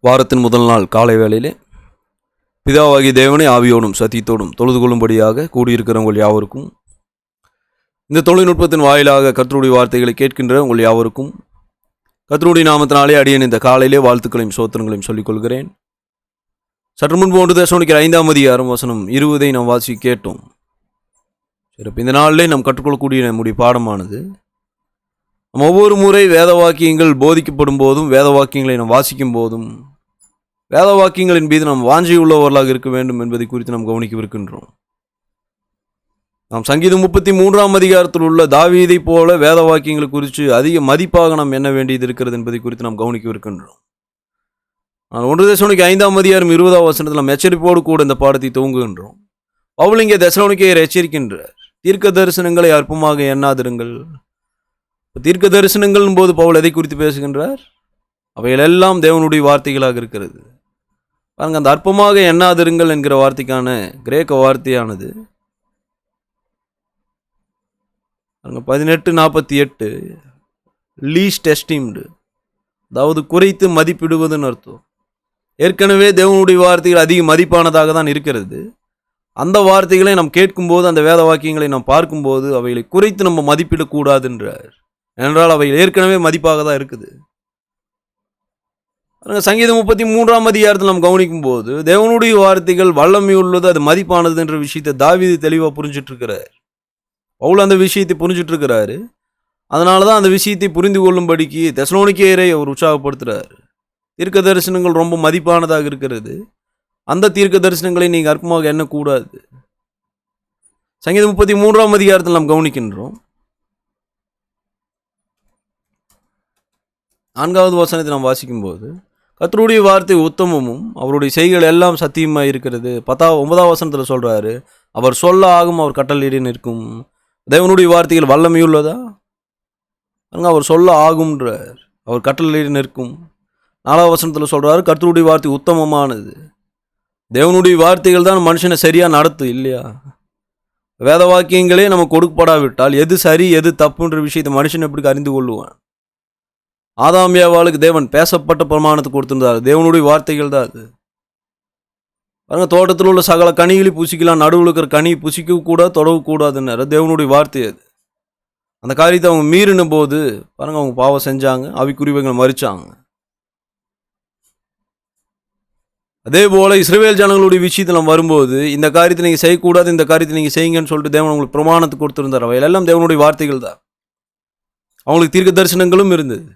வாரத்தின் முதல் நாள் காலை வேளையிலே பிதாவாகிய தேவனை ஆவியோடும் சத்தியத்தோடும் தொழுது கொள்ளும்படியாக கூடியிருக்கிற உங்கள் யாவருக்கும், இந்த தொழில்நுட்பத்தின் வாயிலாக கர்த்தருடைய வார்த்தைகளை கேட்கின்ற உங்கள் யாவருக்கும் கர்த்தருடைய நாமத்தினாலே அடியேன் இந்த காலையிலே வாழ்த்துக்களையும் சோத்திரங்களையும் சொல்லிக் கொள்கிறேன். சற்று முன்பு 1 தெசலோனிக்கேயர் 5ஆம் அதிகாரம் வசனம் 20 நாம் வாசி கேட்டோம். சிறப்பு. இந்த நாளிலே நாம் கற்றுக்கொள்ளக்கூடிய நம்முடைய பாடமானது, நம்ம ஒவ்வொரு முறை வேத வாக்கியங்கள் போதிக்கப்படும் போதும், வேத வாக்கியங்களை நாம் வாசிக்கும் போதும், வேத வாக்கியங்களின் மீது நாம் வாஞ்சை உள்ளவர்களாக இருக்க வேண்டும் என்பதை குறித்து நாம் கவனிக்கவிருக்கின்றோம். நாம் சங்கீதம் 33ஆம் அதிகாரத்தில் உள்ள தாவீதை போல வேத வாக்கியங்களை குறித்து அதிக மதிப்பாக நாம் எண்ண வேண்டியது இருக்கிறது என்பதை குறித்து நாம் கவனிக்கவிருக்கின்றோம். 1 தெசலோனிக்கேயர் 5ஆம் அதிகாரம் 20ஆம் வசனத்தில் நாம் எச்சரிப்போடு கூட இந்த பாடத்தை துவங்குகின்றோம். பவுல் இங்கே தெசலோனிக்கேயரை எச்சரிக்கின்றார், தீர்க்க தரிசனங்களை அற்பமாக எண்ணாதிருங்கள். தீர்க்க தரிசனங்கள் போது பவுல் எதை குறித்து பேசுகின்றார்? அவைகள் எல்லாம் தேவனுடைய வார்த்தைகளாக இருக்கிறது. பாருங்க, அந்த அற்பமாக எண்ணாதிருங்கள் என்கிற வார்த்தைக்கான கிரேக்க வார்த்தையானது 18:48 லீஸ்ட் எஸ்டீம்டு, அதாவது குறைத்து மதிப்பிடுவதுன்னு அர்த்தம். ஏற்கனவே தேவனுடைய வார்த்தைகள் அதிக மதிப்பானதாக தான் இருக்கிறது. அந்த வார்த்தைகளை நாம் கேட்கும்போது, அந்த வேத வாக்கியங்களை நாம் பார்க்கும்போது அவைகளை குறைத்து நம்ம மதிப்பிடக்கூடாதுன்றார். என்றால் அவைகள் ஏற்கனவே மதிப்பாக தான் இருக்குது. சங்கீதம் 33ஆம் அதிகாரத்தில் நாம் கவனிக்கும் போது தேவனுடைய வார்த்தைகள் வல்லமை உள்ளது, அது மதிப்பானது என்ற விஷயத்தை தாவீது தெளிவாக புரிஞ்சிட்டு இருக்கிறார். பவுல் அந்த விஷயத்தை புரிஞ்சிட்டு இருக்கிறாரு. அதனால தான் அந்த விஷயத்தை புரிந்து கொள்ளும்படிக்கு தெசலோனிக்கேயரை அவர் உற்சாகப்படுத்துகிறார். தீர்க்க தரிசனங்கள் ரொம்ப மதிப்பானதாக இருக்கிறது. அந்த தீர்க்க தரிசனங்களை நீங்கள் அற்பமாக எண்ணக்கூடாது. சங்கீதம் 33ஆம் அதிகாரத்தில் நாம் கவனிக்கின்றோம். 4வது வசனத்தை நாம் வாசிக்கும்போது, கர்த்தருடைய வார்த்தை உத்தமமும் அவருடைய செய்கைகள் எல்லாம் சத்தியமாக இருக்கிறது. 9ஆம் வசனத்தில் சொல்கிறாரு, அவர் சொல்ல ஆகும், அவர் கட்டளையிட நிற்கும். தேவனுடைய வார்த்தைகள் வல்லமையுள்ளதா? அவர் சொல்ல ஆகும்ன்றார், அவர் கட்டளையிட நிற்கும். 4ஆம் வசனத்தில் சொல்கிறாரு, கர்த்தருடைய வார்த்தை உத்தமமானது. தேவனுடைய வார்த்தைகள் தான் மனுஷனை சரியாக நடத்து இல்லையா? வேத வாக்கியங்களே நம்ம கொடுக்கப்படாவிட்டால் எது சரி எது தப்புன்ற விஷயத்தை மனுஷன் எப்படி அறிந்து கொள்ளுவான்? ஆதாம் ஏவாளுக்கு தேவன் பேசப்பட்ட பிரமாணத்தை கொடுத்திருந்தார். தேவனுடைய வார்த்தைகள் தான் அது. பாருங்க, தோட்டத்தில் உள்ள சகல கனிகளை புசிக்கலாம், நடுவில் இருக்கிற கனி புசிக்க கூட தொடவக்கூடாதுன்னு தேவனுடைய வார்த்தை அது. அந்த காரியத்தை அவங்க மீறின போது பாருங்க, அவங்க பாவம் செஞ்சாங்க, ஆவிக்குரியவைகளை மறிச்சாங்க. அதே போல இஸ்ரவேல் ஜனங்களுடைய விஷயத்தில் நம்ம வரும்போது, இந்த காரியத்தை நீங்கள் செய்யக்கூடாது, இந்த காரியத்தை நீங்கள் செய்யுங்கன்னு சொல்லிட்டு தேவன் உங்களுக்கு பிரமாணத்தை கொடுத்திருந்தார். அவை எல்லாம் தேவனுடைய வார்த்தைகள் தான். அவங்களுக்கு தீர்க்க தரிசனங்களும் இருந்தது.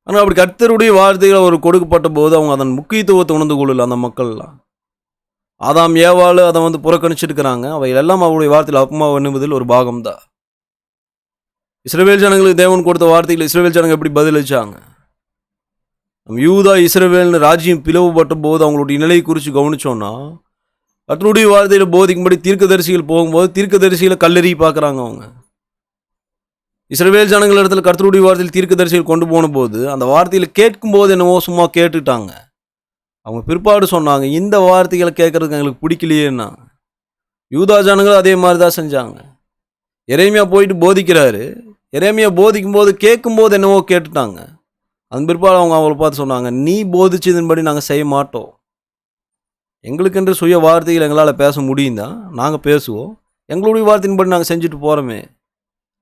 ஆனால் அப்படி கர்த்தருடைய வார்த்தைகள் அவர் கொடுக்கப்பட்ட போது அவங்க அதன் முக்கியத்துவத்தை உணர்ந்து கொள்ளல. அந்த மக்கள்லாம் ஆதாம் ஏவாள் அதை புறக்கணிச்சிருக்கிறாங்க. அவைகள் எல்லாம் அவருடைய வார்த்தையில் அப்பமா எண்ணுவதில் ஒரு பாகம்தான். இஸ்ரவேல் ஜனங்களுக்கு தேவன் கொடுத்த வார்த்தைகள் இஸ்ரவேல் ஜனங்கள் எப்படி பதிலளிச்சாங்க? யூதா இஸ்ரவேல்னு ராஜ்யம் பிளவுபட்ட போது அவங்களுடைய நிலையை குறித்து கவனிச்சோன்னா, கர்த்தருடைய வார்த்தையில் போதிக்கும்படி தீர்க்கதரிசிகள் போகும்போது தீர்க்கதரிசிகளை கல்லெறி பார்க்குறாங்க. அவங்க இஸ்ரவேல் ஜனங்கள் இடத்துல கர்த்தருடைய வார்த்தையில் தீர்க்கதரிசிகள் கொண்டு போன போது அந்த வார்த்தையில் கேட்கும்போது என்னவோ சும்மா கேட்டுட்டாங்க. அவங்க பிற்பாடு சொன்னாங்க, இந்த வார்த்தைகளை கேட்கறதுக்கு எங்களுக்கு பிடிக்கலையேன்னா. யூதா ஜனங்கள் அதே மாதிரி தான் செஞ்சாங்க. எரேமியா போயிட்டு போதிக்கிறாரு. எரேமியா போதிக்கும் போது கேட்கும்போது என்னவோ கேட்டுட்டாங்க. அதன் பிற்பாடு அவங்க அவங்கள பார்த்து சொன்னாங்க, நீ போதிச்சதன்படி நாங்கள் செய்ய மாட்டோம். எங்களுக்கென்று சுய வார்த்தைகள் எங்களால் பேச முடியும் தான், நாங்கள் பேசுவோம். எங்களுடைய வார்த்தையின்படி நாங்கள் செஞ்சுட்டு போகிறோமே,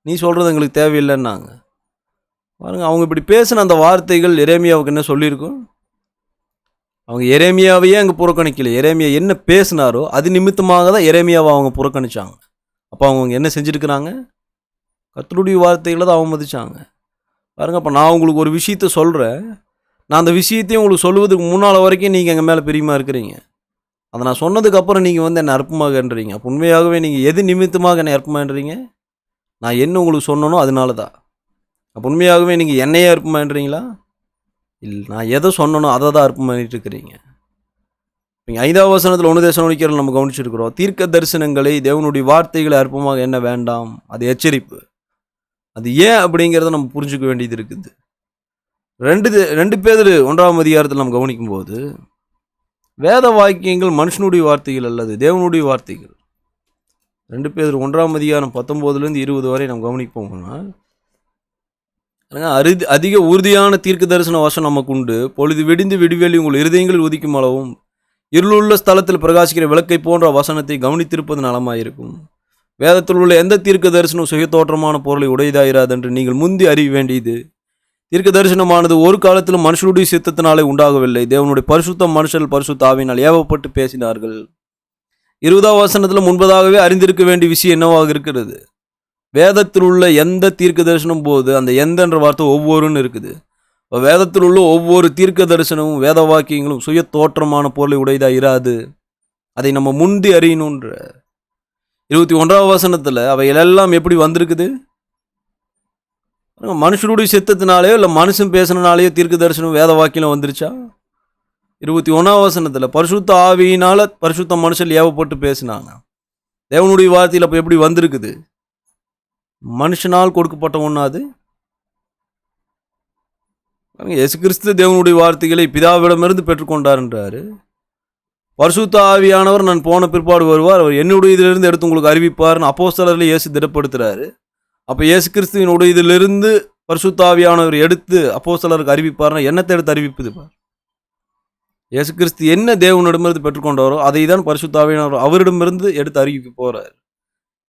நீ சொல்கிறது எங்களுக்கு தேவையில்லைன்னாங்க. பாருங்க, அவங்க இப்படி பேசின அந்த வார்த்தைகள் எரேமியாவுக்கு என்ன சொல்லியிருக்கும்? அவங்க எரேமியாவையே அங்கே புறக்கணிக்கல. எரேமியா என்ன பேசினாரோ அது நிமித்தமாக தான் எரேமியாவை அவங்க புறக்கணிச்சாங்க. அப்போ அவங்க என்ன செஞ்சுருக்கிறாங்க? கர்த்தருடைய வார்த்தைகளை தான் அவமதிச்சாங்க. பாருங்கள், அப்போ நான் உங்களுக்கு ஒரு விஷயத்த சொல்கிறேன், நான் அந்த விஷயத்தையும் உங்களுக்கு சொல்லுவதுக்கு முன்னால் வரைக்கும் நீங்கள் எங்கள் மேலே பிரியமாக இருக்கிறீங்க. அதை நான் சொன்னதுக்கப்புறம் நீங்கள் என்னை அற்பமாகன்றீங்க. அப்போ உண்மையாகவே நீங்கள் எது நிமித்தமாக என்னை அற்பமாகன்றீங்க? நான் என்ன உங்களுக்கு சொன்னனோ அதனால தான். அப்போ உண்மையாகவே நீங்கள் என்னையே அற்பமாகன்றீங்களா? இல்லை, நான் எதை சொன்னனோ அதை தான் அற்பம் பண்ணிட்டு இருக்கிறீங்க. நீங்கள் 5ஆம் வசனத்தில் 1 தெசலோனிக்கேயரில் நம்ம கவனிச்சிருக்கிறோம், தீர்க்க தரிசனங்களை தேவனுடைய வார்த்தைகளை அற்பமாக எண்ண வேண்டாம், அது எச்சரிப்பு. அது ஏன் அப்படிங்கிறத நம்ம புரிஞ்சுக்க வேண்டியது இருக்குது. 2 பேதுரு 1ஆம் அதிகாரத்தில் நம்ம கவனிக்கும்போது, வேத வாக்கியங்கள் மனுஷனுடைய வார்த்தைகள் அல்லது தேவனுடைய வார்த்தைகள். 2 பேதுரு 1ஆம் அதிகாரம் 19 to 20 வரை நம்ம கவனிப்போம்னா, அதிக உறுதியான தீர்க்க தரிசன வசனம் நமக்கு உண்டு. பொழுது விடிந்து விடிவெளி உங்கள் இருதயங்களில் உதிக்கும் அளவும் இருளுள்ள ஸ்தலத்தில் பிரகாசிக்கிற விளக்கை போன்ற வசனத்தை கவனித்திருப்பது நலமாயிருக்கும். வேதத்தில் உள்ள எந்த தீர்க்க தரிசனம் சுயத்தோற்றமான பொருளை உடையதாயிராது என்று நீங்கள் முந்தி அறிய வேண்டியது. தீர்க்க தரிசனமானது ஒரு காலத்திலும் மனுஷனுடைய சித்தத்தினாலே உண்டாகவில்லை. தேவனுடைய பரிசுத்த மனுஷர்கள் பரிசுத்த ஆவியினால் ஏவப்பட்டு பேசினார்கள். 20ஆம் வசனத்தில் முன்பதாகவே அறிந்திருக்க வேண்டிய விஷயம் என்னவாக இருக்கிறது? வேதத்தில் உள்ள எந்த தீர்க்க தரிசனம் போது அந்த எந்த என்ற வார்த்தை ஒவ்வொருன்னு இருக்குது. இப்போ வேதத்தில் உள்ள ஒவ்வொரு தீர்க்க தரிசனமும் வேத வாக்கியங்களும் சுய தோற்றமான பொருளை உடையதா இராது. அதை நம்ம முந்தி அறியணுன்ற 21ஆம் வசனத்தில் அவைகளெல்லாம் எப்படி வந்திருக்குது? மனுஷனுடைய சித்தத்தினாலேயோ இல்லை மனுஷன் பேசினாலேயோ தீர்க்க தரிசனம் வேத வாக்கியம் வந்துருச்சா? 21ஆம் வசனத்தில் பரிசுத்த ஆவியினால் பரிசுத்த மனுஷன் ஏவப்பட்டு பேசினாங்க. தேவனுடைய வார்த்தையில் அப்போ எப்படி வந்திருக்குது? மனுஷனால் கொடுக்கப்பட்ட ஒன்றா அது? இயேசு கிறிஸ்து தேவனுடைய வார்த்தைகளை பிதாவிடமிருந்து பெற்றுக்கொண்டார்ன்றாரு. பரிசுத்த ஆவியானவர் நான் போன பிற்பாடு வருவார், அவர் என்னுடைய இதிலிருந்து எடுத்து உங்களுக்கு அறிவிப்பார்னு அப்போஸ்தலரில் இயேசு திடப்படுத்துகிறாரு. அப்போ இயேசு கிறிஸ்துவினுடைய இதிலிருந்து பரிசுத்த ஆவியானவர் எடுத்து அப்போஸ்தலருக்கு அறிவிப்பார்னா என்னத்தை எடுத்து அறிவிப்புது பார். இயேசு கிறிஸ்து என்ன தேவனிடமிருந்து பெற்றுக்கொண்டாரோ அதை தான் பரிசுத்த ஆவியானவர் அவரிடமிருந்து எடுத்து அறிவிக்க போகிறார்.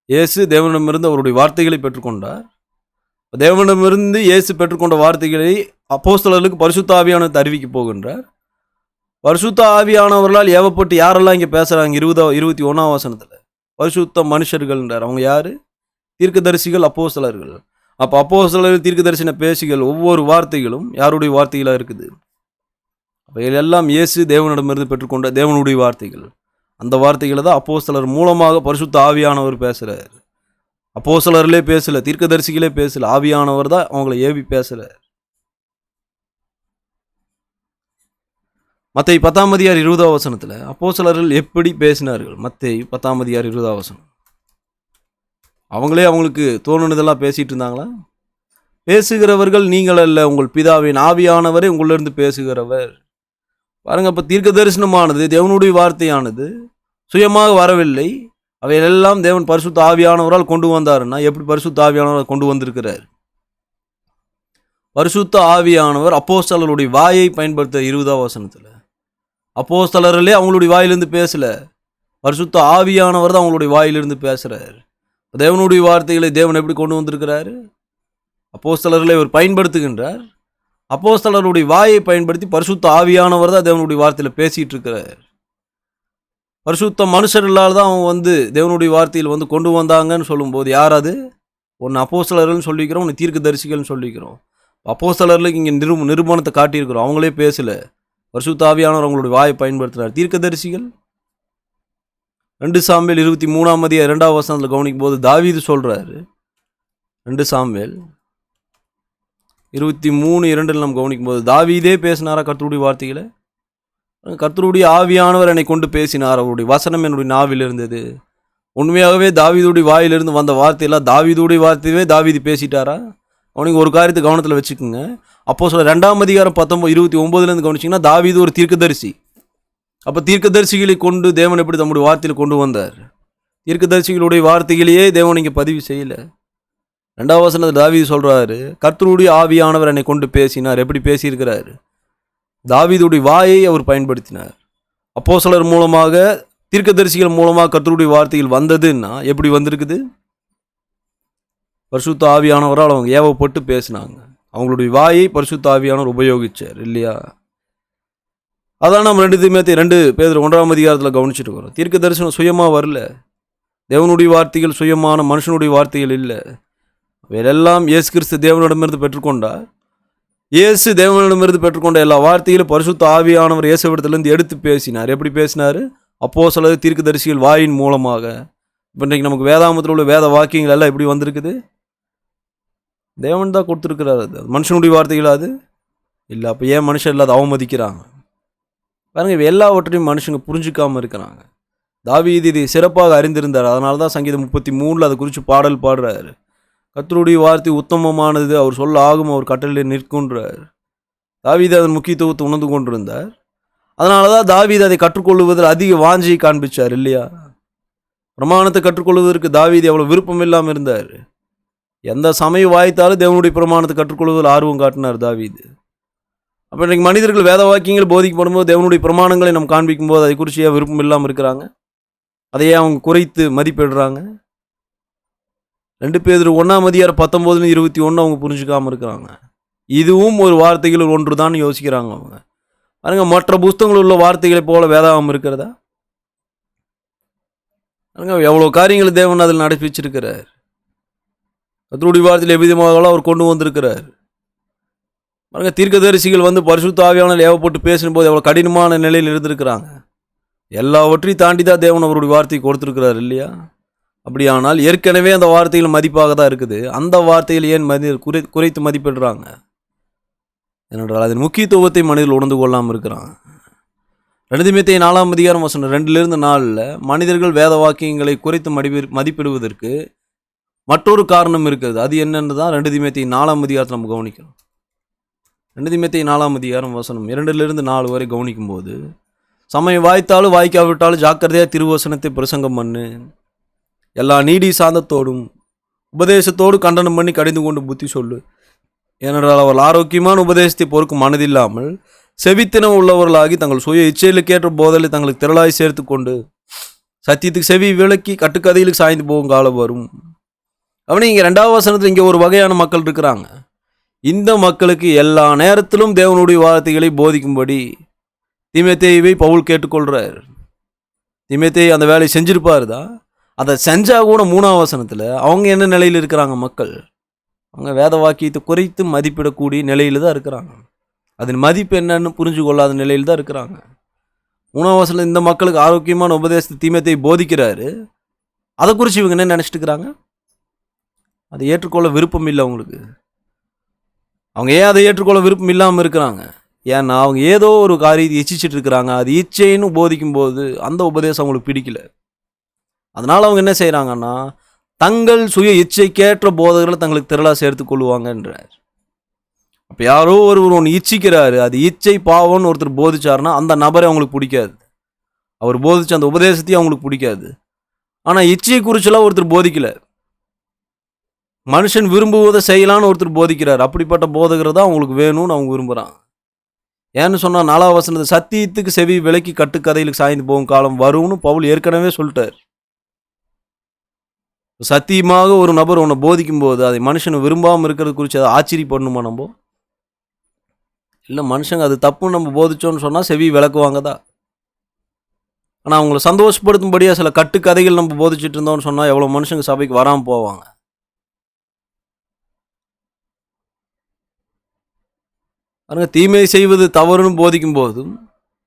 இயேசு தேவனிடமிருந்து அவருடைய வார்த்தைகளை பெற்றுக்கொண்டார். தேவனிடமிருந்து இயேசு பெற்றுக்கொண்ட வார்த்தைகளை அப்போஸ்தலர்களுக்கு பரிசுத்த ஆவியானவர் அறிவிக்க போகின்றார். பரிசுத்த ஆவியானவர்களால் ஏவப்பட்டு யாரெல்லாம் இங்கே பேசுகிறாங்க? 21ஆம் வசனத்தில் பரிசுத்த மனுஷர்கள்ன்றார். அவங்க யார்? தீர்க்கதரிசிகள், அப்போஸ்தலர்கள். அப்போ அப்போஸ்தலர்கள், தீர்க்கதரிசன பேசிகள் ஒவ்வொரு வார்த்தைகளும் யாருடைய வார்த்தைகளாக இருக்குது? அப்போ இதெல்லாம் இயேசு தேவனிடமிருந்து பெற்றுக்கொண்ட தேவனுடைய வார்த்தைகள். அந்த வார்த்தைகளை தான் அப்போஸ்தலர் மூலமாக பரிசுத்த ஆவியானவர் பேசுகிறார். அப்போஸ்தலர்களே பேசல, தீர்க்கதரிசிகளே பேசல, ஆவியானவர் தான் அவங்கள ஏவி பேசுகிறார். மத்தேயு 10ஆம் அதிகாரம் 20ஆம் வசனத்தில் அப்போஸ்தலர்கள் எப்படி பேசினார்கள்? மத்தேயு 10ஆம் அதிகாரம் 20ஆம் வசனம். அவங்களே அவங்களுக்கு தோணுனதெல்லாம் பேசிகிட்டு இருந்தாங்களா? பேசுகிறவர்கள் நீங்கள் அல்ல, உங்கள் பிதாவின் ஆவியானவரே உங்களிலிருந்து பேசுகிறவர். பாருங்கள், அப்போ தீர்க்க தரிசனமானது தேவனுடைய வார்த்தையானது சுயமாக வரவில்லை. அவையெல்லாம் தேவன் பரிசுத்த ஆவியானவரால் கொண்டு வந்தாருன்னா எப்படி பரிசுத்த ஆவியானவரால் கொண்டு வந்திருக்கிறார்? பரிசுத்த ஆவியானவர் அப்போஸ்தலருடைய வாயை பயன்படுத்த 20ஆம் வசனத்தில் அப்போஸ்தலர்களே அவங்களுடைய வாயிலிருந்து பேசல, பரிசுத்த ஆவியானவர் தான் அவங்களுடைய வாயிலிருந்து பேசுகிறார். தேவனுடைய வார்த்தைகளை தேவன் எப்படி கொண்டு வந்திருக்கிறாரு? அப்போஸ்தலர்களை அவர் பயன்படுத்துகின்றார். அப்போஸ்தலருடைய வாயை பயன்படுத்தி பரிசுத்த ஆவியானவர் தான் தேவனுடைய வார்த்தையில் பேசிகிட்டு இருக்கிறார். பரிசுத்த மனுஷர்களால் தான் அவங்க தேவனுடைய வார்த்தையில் கொண்டு வந்தாங்கன்னு சொல்லும்போது யார் அது? ஒன்று அப்போஸ்தலர்கள்னு சொல்லிக்கிறோம், ஒன்று தீர்க்கதரிசிகள்னு சொல்லிக்கிறோம். அப்போஸ்தலர்களுக்கு இங்கே நிருபணத்தை காட்டியிருக்கிறோம், அவங்களே பேசல, பரிசுத்த ஆவியானவர் அவங்களுடைய வாயை பயன்படுத்துகிறார். தீர்க்கதரிசிகள் 2 சாமுவேல் 23ஆம் அதிகாரம் 2ஆம் வசனத்தில் கவனிக்கும் போது தாவீது சொல்கிறாரு. 2 சாமுவேல் 23:2 நம்ம கவனிக்கும் போது தாவீதே பேசினாரா கர்த்தருடைய வார்த்தைகளை? கர்த்தருடைய ஆவியானவர் என்னை கொண்டு பேசினார், அவருடைய வசனம் என்னுடைய நாவில் இருந்தது. உண்மையாகவே தாவீதுடைய வாயிலிருந்து வந்த வார்த்தையெல்லாம் தாவீதுடைய வார்த்தையவே தாவீது பேசிட்டாரா? அவனுக்கு ஒரு காரியத்தை கவனத்தில் வச்சுக்கோங்க. அப்போஸ்தலர் 2ஆம் அதிகாரம் 29 கவனிச்சிங்கன்னா தாவீது ஒரு தீர்க்கதரிசி. அப்போ தீர்க்கதரிசிகளை கொண்டு தேவன் எப்படி தம்முடைய வார்த்தையில் கொண்டு வந்தார்? தீர்க்கதரிசிகளுடைய வார்த்தைகளையே தேவன் இங்கே பதிவு செய்யலை. 2ஆம் வசனத்தில் தாவீது சொல்கிறாரு, கர்த்தருடைய ஆவியானவர் என்னை கொண்டு பேசினார். எப்படி பேசியிருக்கிறார்? தாவீதுடைய வாயை அவர் பயன்படுத்தினார். அப்போஸ்தலர் மூலமாக, தீர்க்கதரிசிகள் மூலமாக கர்த்தருடைய வார்த்தைகள் வந்ததுன்னா எப்படி வந்திருக்குது? பரிசுத்த ஆவியானவரால் அவங்க ஏவப்பட்டு பேசினாங்க. அவங்களுடைய வாயை பரிசுத்த ஆவியானவர் உபயோகிச்சார் இல்லையா? அதான் நம்ம 2 பேதுரு 1ஆம் அதிகாரத்தில் கவனிச்சுட்டு வரோம். தீர்க்க தரிசனம் சுயமாக வரல, தேவனுடைய வார்த்தைகள் சுயமான மனுஷனுடைய வார்த்தைகள் இல்லை. வேறெல்லாம் இயேசு கிறிஸ்து தேவனிடமிருந்து பெற்றுக்கொண்டார். இயேசு தேவனிடமிருந்து பெற்றுக்கொண்ட எல்லா வார்த்தைகளும் பரிசுத்த ஆவியானவர் இயேசுவிடத்திலிருந்து எடுத்து பேசினார். எப்படி பேசினார்? அப்போஸ்தலர் தீர்க்கதரிசிகள் வாயின் மூலமாக. இப்போ இன்றைக்கு நமக்கு வேதாமத்தில் உள்ள வேத வாக்கியங்கள் எல்லாம் எப்படி வந்திருக்குது? தேவன் தான் கொடுத்துருக்கிறார். அது மனுஷனுடைய வார்த்தைகள் அது இல்லை. அப்போ ஏன் மனுஷன் இல்லாத அவமதிக்கிறாங்க பாருங்க. இவ எல்லாவற்றையும் மனுஷங்க புரிஞ்சுக்காமல் இருக்கிறாங்க. தாவீது இதை சிறப்பாக அறிந்திருந்தார். அதனால தான் சங்கீதம் 33 அதை குறித்து பாடல் பாடுறாரு. கர்த்தருடைய வார்த்தை உத்தமமானது, அவர் சொல்ல ஆகும், அவர் கட்டளையில் நிற்கின்றார். தாவீது அதன் முக்கியத்துவத்தை உணர்ந்து கொண்டிருந்தார். அதனால தான் தாவீது அதை கற்றுக்கொள்வதில் அதிக வாஞ்சியை காண்பிச்சார் இல்லையா? பிரமாணத்தை கற்றுக்கொள்வதற்கு தாவீது எவ்வளோ விருப்பம் இல்லாமல் இருந்தார். எந்த சமயம் வாய்த்தாலும் தேவனுடைய பிரமாணத்தை கற்றுக்கொள்வதில் ஆர்வம் காட்டினார் தாவீது. அப்போ இன்றைக்கு மனிதர்கள் வேத வாக்கியங்கள் போதிக்கப்படும் போது தேவனுடைய பிரமாணங்களை நம்ம காண்பிக்கும் போது அதை குறித்து விருப்பம் இல்லாமல் இருக்கிறாங்க. அதையே அவங்க குறைத்து மதிப்பிடுறாங்க. 2 பேதுரு 1:19-21 அவங்க புரிஞ்சுக்காமல் இருக்கிறாங்க. இதுவும் ஒரு வார்த்தைகள் ஒன்று தான் யோசிக்கிறாங்க அவங்க. பாருங்க, மற்ற புஸ்தகங்கள் உள்ள வார்த்தைகளைப் போல வேதாகம் இருக்கிறதா? பாருங்க, எவ்வளோ காரியங்கள் தேவன் அதில் நடப்பிச்சிருக்கிறார். கர்த்தருடைய வார்த்தையில் எவ்விதமாக அவர் கொண்டு வந்திருக்கிறார். பாருங்க, தீர்க்கதரிசிகள் வந்து பரிசுத்த ஆவியானவரால் ஏவப்பட்டு பேசும்போது எவ்வளோ கடினமான நிலையில் இருந்திருக்கிறாங்க. எல்லாவற்றையும் தாண்டி தான் தேவன் அவருடைய வார்த்தையை கொடுத்துருக்கிறார் இல்லையா? அப்படியானால் ஏற்கனவே அந்த வார்த்தைகள் மதிப்பாக தான் இருக்குது. அந்த வார்த்தையில் ஏன் குறைத்து மதிப்பிடுறாங்க? ஏனென்றால் அதன் முக்கியத்துவத்தை மனிதர்கள் உணர்ந்து கொள்ளாமல் இருக்கிறாங்க. 2 தீமோத்தேயு 4:2-4 மனிதர்கள் வேத வாக்கியங்களை குறைத்து மதிப்பிடுவதற்கு மற்றொரு காரணம் இருக்குது. அது என்னன்னு தான் 2 தீமோத்தேயு 4 நம்ம கவனிக்கணும். 2 தீமோத்தேயு 4:2-4 வரை கவனிக்கும் போது, சமயம் வாய்த்தாலும் வாய்க்காவிட்டாலும் ஜாக்கிரதையாக திருவசனத்தை பிரசங்கம் பண்ணு, எல்லா நீடி சாந்தத்தோடும் உபதேசத்தோடு கண்டனம் பண்ணி கடிந்து கொண்டு புத்தி சொல்லு. ஏனென்றால் அவர்கள் ஆரோக்கியமான உபதேசத்தை பொறுக்கும் மனதில்லாமல் செவித்தினம் உள்ளவர்களாகி தங்கள் சுய இச்சையிலுக்கேற்ற போதலை தங்களுக்கு திரளாய் சேர்த்து கொண்டு சத்தியத்துக்கு செவி விலக்கி கட்டுக்கதையிலுக்கு சாய்ந்து போகும் காலம் வரும். அவனே இங்கே 2வது வசனத்தில் இங்கே ஒரு வகையான மக்கள் இருக்கிறாங்க. இந்த மக்களுக்கு எல்லா நேரத்திலும் தேவனுடைய வார்த்தைகளை போதிக்கும்படி தீமோத்தேயுவை பவுல் கேட்டுக்கொள்கிறார். தீமோத்தேயு அந்த வேலையை செஞ்சிருப்பாரு தான். அதை செஞ்சால் கூட 3வது வசனத்தில் அவங்க என்ன நிலையில் இருக்கிறாங்க? மக்கள் அவங்க வேத வாக்கியத்தை குறைத்து மதிப்பிடக்கூடிய நிலையில் தான் இருக்கிறாங்க. அதன் மதிப்பு என்னன்னு புரிஞ்சு கொள்ளாத நிலையில் தான் இருக்கிறாங்க. 3வது வசனத்தில் இந்த மக்களுக்கு ஆரோக்கியமான உபதேசத்தை தீமோத்தேயு போதிக்கிறாரு. அதை குறித்து இவங்க என்ன நினச்சிட்டு இருக்கிறாங்க? அதை ஏற்றுக்கொள்ள விருப்பம் இல்லை அவங்களுக்கு. அவங்க ஏன் அதை ஏற்றுக்கொள்ள விருப்பம் இல்லாமல் இருக்கிறாங்க? ஏன்னா அவங்க ஏதோ ஒரு காரியத்தை இச்சிச்சிட்டு இருக்கிறாங்க. அது இச்சைன்னு போதிக்கும் போது அந்த உபதேசம் அவங்களுக்கு பிடிக்கல. அதனால் அவங்க என்ன செய்கிறாங்கன்னா, தங்கள் சுய இச்சைக்கேற்ற போதகர்களை தங்களுக்கு திரளாக சேர்த்து கொள்ளுவாங்கன்றார். அப்போ யாரோ ஒன்று இச்சிக்கிறாரு, அது இச்சை பாவம்னு ஒருத்தர் போதிச்சாருன்னா அந்த நபரை அவங்களுக்கு பிடிக்காது. அவர் போதிச்ச அந்த உபதேசத்தையும் அவங்களுக்கு பிடிக்காது. ஆனால் இச்சையை குறிச்செல்லாம் ஒருத்தர் போதிக்கலை. மனுஷன் விரும்புவதை செய்யலான்னு ஒருத்தர் போதிக்கிறார். அப்படிப்பட்ட போதகரை தான் அவங்களுக்கு வேணும்னு அவங்க விரும்புகிறாங்க. ஏன்னு சொன்னால் 4வது வசனத்தை சத்தியத்துக்கு செவி விலக்கி கட்டுக்கதைகளுக்கு சாய்ந்து போகும் காலம் வரும்னு பவுல் ஏற்கனவே சொல்லிட்டார். சத்தியமாக ஒரு நபர் உன்னை போதிக்கும் போது அதை மனுஷனை விரும்பாமல் இருக்கிறது குறித்து அதை ஆச்சரியப்படணுமா நம்ம? இல்லை, மனுஷங்க அது தப்புன்னு நம்ம போதிச்சோன்னு சொன்னால் செவி விளக்குவாங்க தான். ஆனால் அவங்கள சந்தோஷப்படுத்தும்படியாக சில கட்டுக்கதைகள் நம்ம போதிச்சுட்டு இருந்தோம்னு சொன்னால் எவ்வளோ மனுஷங்க சபைக்கு வராமல் போவாங்க. பாருங்க, தீமை செய்வது தவறுன்னு போதிக்கும் போதும்,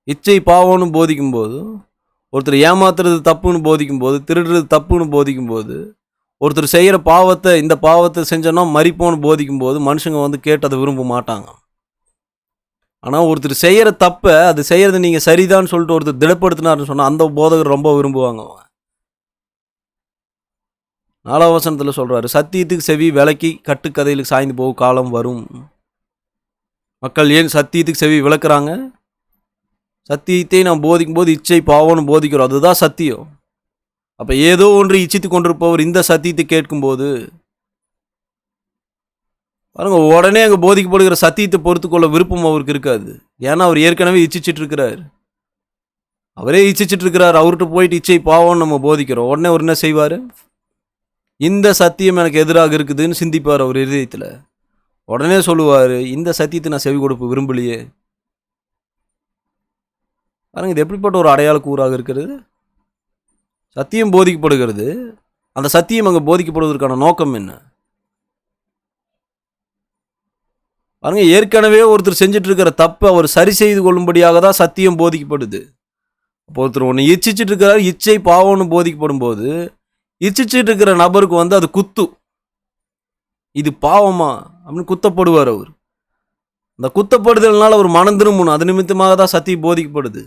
இச்சை பாவம்னு போதிக்கும் போதும், ஒருத்தர் ஏமாத்துறது தப்புன்னு போதிக்கும் போது, திருடுறது தப்புன்னு போதிக்கும் போது, ஒருத்தர் செய்கிற பாவத்தை இந்த பாவத்தை செஞ்சோன்னா மறிப்போன்னு போதிக்கும் போது மனுஷங்க வந்து கேட்டு அதை விரும்ப மாட்டாங்க. ஆனால் ஒருத்தர் செய்கிற தப்பை அது செய்கிறது நீங்கள் சரிதான்னு சொல்லிட்டு ஒருத்தர் திடப்படுத்தினார்னு சொன்னால் அந்த போதகர் ரொம்ப விரும்புவாங்க. 4வது வசனத்தில் சொல்கிறாரு, சத்தியத்துக்கு செவி விலக்கி கட்டுக்கதைகளுக்கு சாய்ந்து போகும் காலம் வரும். மக்கள் ஏன் சத்தியத்துக்கு செவி விளக்குறாங்க? சத்தியத்தை நாம் போதிக்கும் போது இச்சை பாவம்னு போதிக்கிறோம், அதுதான் சத்தியம். அப்போ ஏதோ ஒன்று இச்சித்து கொண்டிருப்பவர் இந்த சத்தியத்தை கேட்கும்போது பாருங்க, உடனே அங்கே போதிக்கப்படுகிற சத்தியத்தை பொறுத்துக்கொள்ள விருப்பம் அவருக்கு இருக்காது. ஏன்னா அவர் ஏற்கனவே இச்சிச்சிட்டு இருக்கிறார். அவரே இச்சிச்சிட்டு இருக்கிறார். அவர்கிட்ட போயிட்டு இச்சை பாவம்னு நம்ம போதிக்கிறோம். உடனே அவர் என்ன செய்வார்? இந்த சத்தியம் எனக்கு எதிராக இருக்குதுன்னு சிந்திப்பார் அவர் இதயத்தில். உடனே சொல்லுவார், இந்த சத்தியத்தை நான் செவி கொடுப்பு விரும்பலையே. பாருங்க, இது எப்படிப்பட்ட ஒரு அடையாள கூறாக இருக்கிறது? சத்தியம் போதிக்கப்படுகிறது. அந்த சத்தியம் அங்கே போதிக்கப்படுவதற்கான நோக்கம் என்ன? பாருங்க, ஏற்கனவே ஒருத்தர் செஞ்சுட்டு இருக்கிற தப்பை அவர் சரி செய்து கொள்ளும்படியாக தான் சத்தியம் போதிக்கப்படுது. அப்போ ஒருத்தர் ஒன்று இச்சிச்சிட்டு இருக்கிறார், இச்சை பாவம்னு போதிக்கப்படும் போது இச்சிச்சிட்டு இருக்கிற நபருக்கு வந்து அது குத்து, இது பாவமா அப்படின்னு குத்தப்படுவார் அவர். அந்த குத்தப்படுதல்னால அவர் மனம் திரும்பணும். அது நிமித்தமாக தான் சத்தியம் போதிக்கப்படுது.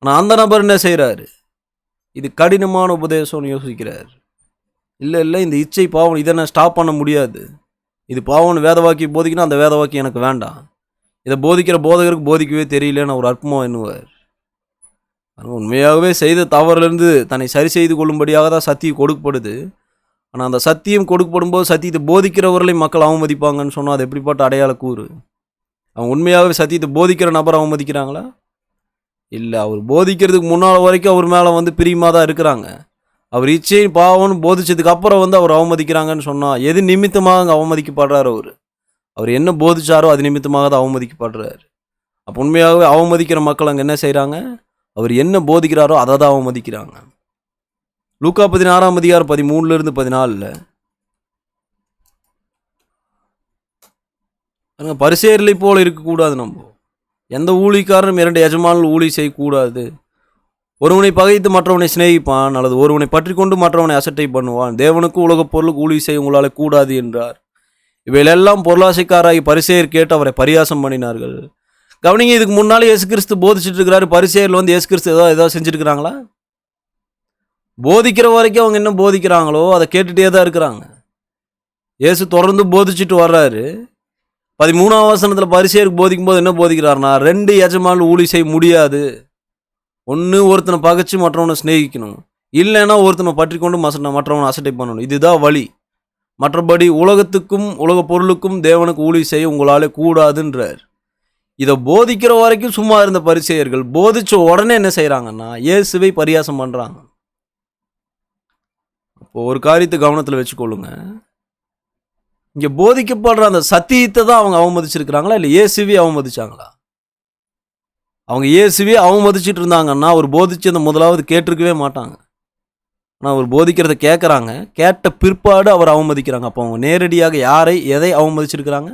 ஆனால் அந்த நபர் என்ன செய்கிறாரு? இது கடினமான உபதேசம்னு யோசிக்கிறார். இல்லை, இந்த இச்சை பாவம், இதை நான் ஸ்டாப் பண்ண முடியாது. இது பாவம்னு வேத வாக்கியம் போதிக்கணும், அந்த வேத வாக்கியம் எனக்கு வேண்டாம். இதை போதிக்கிற போதகருக்கு போதிக்கவே தெரியலன்னு அவர் அற்பமாக எண்ணுவார். உண்மையாகவே செய்த தவறிலிருந்து தன்னை சரி செய்து கொள்ளும்படியாக தான் சத்தியம் கொடுக்கப்படுது. ஆனால் அந்த சத்தியம் கொடுக்கப்படும் போது சத்தியத்தை போதிக்கிறவர்களையும் மக்கள் அவமதிப்பாங்கன்னு சொன்னால் அது எப்படிப்பட்ட அடையாள கூறு? அவங்க உண்மையாகவே சத்தியத்தை போதிக்கிற நபர் அவமதிக்கிறாங்களா? இல்லை, அவர் போதிக்கிறதுக்கு முன்னால் வரைக்கும் அவர் மேலே வந்து பிரியமாக தான் இருக்கிறாங்க. அவர் இச்சையும் பாவம்னு போதிச்சதுக்கு அப்புறம் வந்து அவர் அவமதிக்கிறாங்கன்னு சொன்னால் எது நிமித்தமாக அங்கே அவமதிக்கப்படுறாரு? அவர் என்ன போதிச்சாரோ அது நிமித்தமாக தான் அவமதிக்கப்படுறாரு. அப்போ உண்மையாகவே அவமதிக்கிற மக்கள் அங்கே என்ன செய்கிறாங்க? அவர் என்ன போதிக்கிறாரோ அதை தான் அவமதிக்கிறாங்க. லூக்கா 16 அதிகாரம் 13 14 பரிசேயர்களை போல இருக்கக்கூடாது. நம்ம எந்த ஊழியக்காரனும் 2 எஜமானர்கள் ஊழி செய்யக்கூடாது. ஒருவனை பகைத்து மற்றவனை சிநேகிப்பான், அல்லது ஒருவனை பற்றி கொண்டு மற்றவனை அசட்டை பண்ணுவான். தேவனுக்கு உலகப் பொருளுக்கு ஊழி செய்ய உங்களால் கூடாது என்றார். இவையெல்லாம் பொருளாசைக்காராகி பரிசேயர் கேட்டு அவரை பரியாசம் பண்ணினார்கள். கவனிங்க, இதுக்கு முன்னாலே இயேசு கிறிஸ்து போதிச்சுட்டு இருக்கிறாரு. பரிசேயர்கள் வந்து இயேசு கிறிஸ்து ஏதாவது செஞ்சுருக்கிறாங்களா? போதிக்கிற வரைக்கும் அவங்க என்ன போதிக்கிறாங்களோ அதை கேட்டுகிட்டே தான் இருக்கிறாங்க. இயேசு தொடர்ந்து போதிச்சுட்டு வர்றாரு. 13ஆம் வசனத்தில் பரிசேயருக்கு போதிக்கும் போது என்ன போதிக்கிறாருன்னா, 2 எஜமானர்கள் ஊழி செய்ய முடியாது. ஒன்று ஒருத்தனை பகைச்சு மற்றவனை சிநேகிக்கணும், இல்லைன்னா ஒருத்தனை பற்றி கொண்டு மற்றவனை அசட்டை பண்ணணும். இதுதான் வழி. மற்றபடி உலகத்துக்கும் உலக பொருளுக்கும் தேவனுக்கு ஊழி செய்ய உங்களால் கூடாதுன்றார். இதை போதிக்கிற வரைக்கும் சும்மா இருந்த பரிசேயர்கள் போதிச்ச உடனே என்ன செய்கிறாங்கன்னா, இயேசுவை பரியாசம் பண்ணுறாங்க. இப்போ ஒரு காரியத்தை கவனத்தில் வச்சுக்கொள்ளுங்க. இங்கே போதிக்கப்படுற அந்த சத்தியத்தை தான் அவங்க அவமதிச்சிருக்கிறாங்களா, இல்லை இயேசுவே அவமதிச்சாங்களா? அவங்க இயேசுவே அவமதிச்சுட்டு இருந்தாங்கன்னா அவர் போதிச்சு அந்த முதலாவது கேட்டிருக்கவே மாட்டாங்க. ஆனால் அவர் போதிக்கிறத கேட்குறாங்க, கேட்ட பிற்பாடு அவர் அவமதிக்கிறாங்க. அப்போ அவங்க நேரடியாக எதை அவமதிச்சிருக்கிறாங்க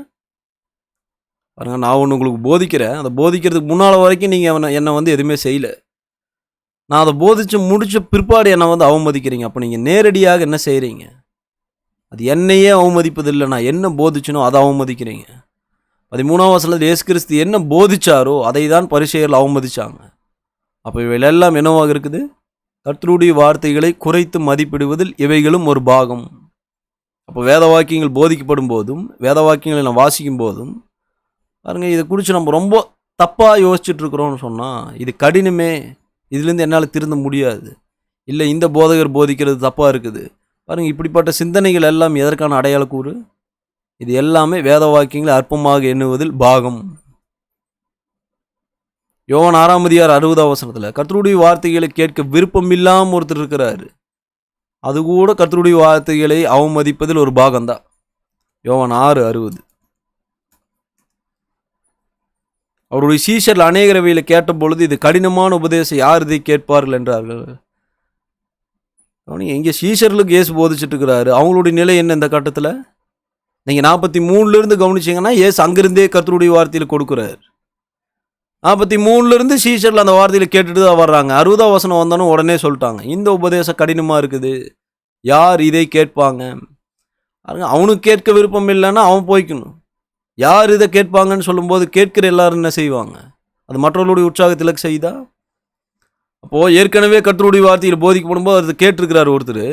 பாருங்க. நான் ஒன்று உங்களுக்கு போதிக்கிறேன், அதை போதிக்கிறதுக்கு முன்னால் வரைக்கும் நீங்கள் என்னை வந்து எதுவுமே செய்யலை. நான் அதை போதிச்சு முடித்த பிற்பாடு என்னை வந்து அவமதிக்கிறீங்க. அப்போ நீங்கள் நேரடியாக என்ன செய்கிறீங்க? அது என்னையே அவமதிப்பதில்லை, நான் என்ன போதிச்சனோ அதை அவமதிக்கிறீங்க. 13ஆம் வசனத்தில் இயேசு கிறிஸ்து என்ன போதிச்சாரோ அதை தான் பரிசேயர்கள் அவமதிச்சாங்க. அப்போ இவையெல்லாம் என்னவாக இருக்குது? கர்த்தருடைய வார்த்தைகளை குறைத்து மதிப்பிடுவதில் இவைகளும் ஒரு பாகம். அப்போ வேத வாக்கியங்கள் போதிக்கப்படும் போதும் வேத வாக்கியங்களை நான் வாசிக்கும் போதும் பாருங்க, இதை குறித்து நம்ம ரொம்ப தப்பாக யோசிச்சுட்டு இருக்கிறோம்னு சொன்னால் இது கடினமே, இதுலேருந்து என்னால் திருந்த முடியாது, இல்லை இந்த போதகர் போதிக்கிறது தப்பாக இருக்குது பாருங்கள். இப்படிப்பட்ட சிந்தனைகள் எல்லாம் எதற்கான அடையாள கூறு? இது எல்லாமே வேத வாக்கியங்களை அற்பமாக எண்ணுவதில் பாகம். யோவான் 6 அதிகாரம் 60 வசனத்தில் கர்த்தருடைய வார்த்தைகளை கேட்க விருப்பம் இல்லாமல் ஒருத்தர் இருக்கிறாரு. அது கூட கர்த்தருடைய வார்த்தைகளை அவமதிப்பதில் ஒரு பாகம்தான். யோவான் 6:60. அவருடைய சீஷர்கள் அநேகரவையில் கேட்ட பொழுது இது கடினமான உபதேசம், யார் இதை கேட்பார்கள் என்றார்கள். இங்கே சீஷர்களுக்கு இயேசு போதிச்சுட்டு இருக்கிறாரு. அவங்களுடைய நிலை என்ன இந்த கட்டத்தில்? நீங்கள் 43 கவனிச்சிங்கன்னா இயேசு அங்கிருந்தே கர்த்தருடைய வார்த்தையில் கொடுக்குறாரு. 43 சீஷர்கள் அந்த வார்த்தையில் கேட்டுட்டு தான் வர்றாங்க. 60ஆம் வசனம் வந்தாலும் உடனே சொல்லிட்டாங்க, இந்த உபதேசம் கடினமாக இருக்குது, யார் இதை கேட்பாங்க? அவனுக்கு கேட்க விருப்பம் இல்லைன்னா அவன் போய்க்கணும். யார் இதை கேட்பாங்கன்னு சொல்லும்போது கேட்கிற எல்லாரும் என்ன செய்வாங்க? அது மற்றவர்களுடைய உற்சாகத்தில் செய்தா? அப்போது ஏற்கனவே கர்த்தருடைய வார்த்தையில் போதிக்கப்படும் போது அது கேட்டிருக்கிறார் ஒருத்தர்.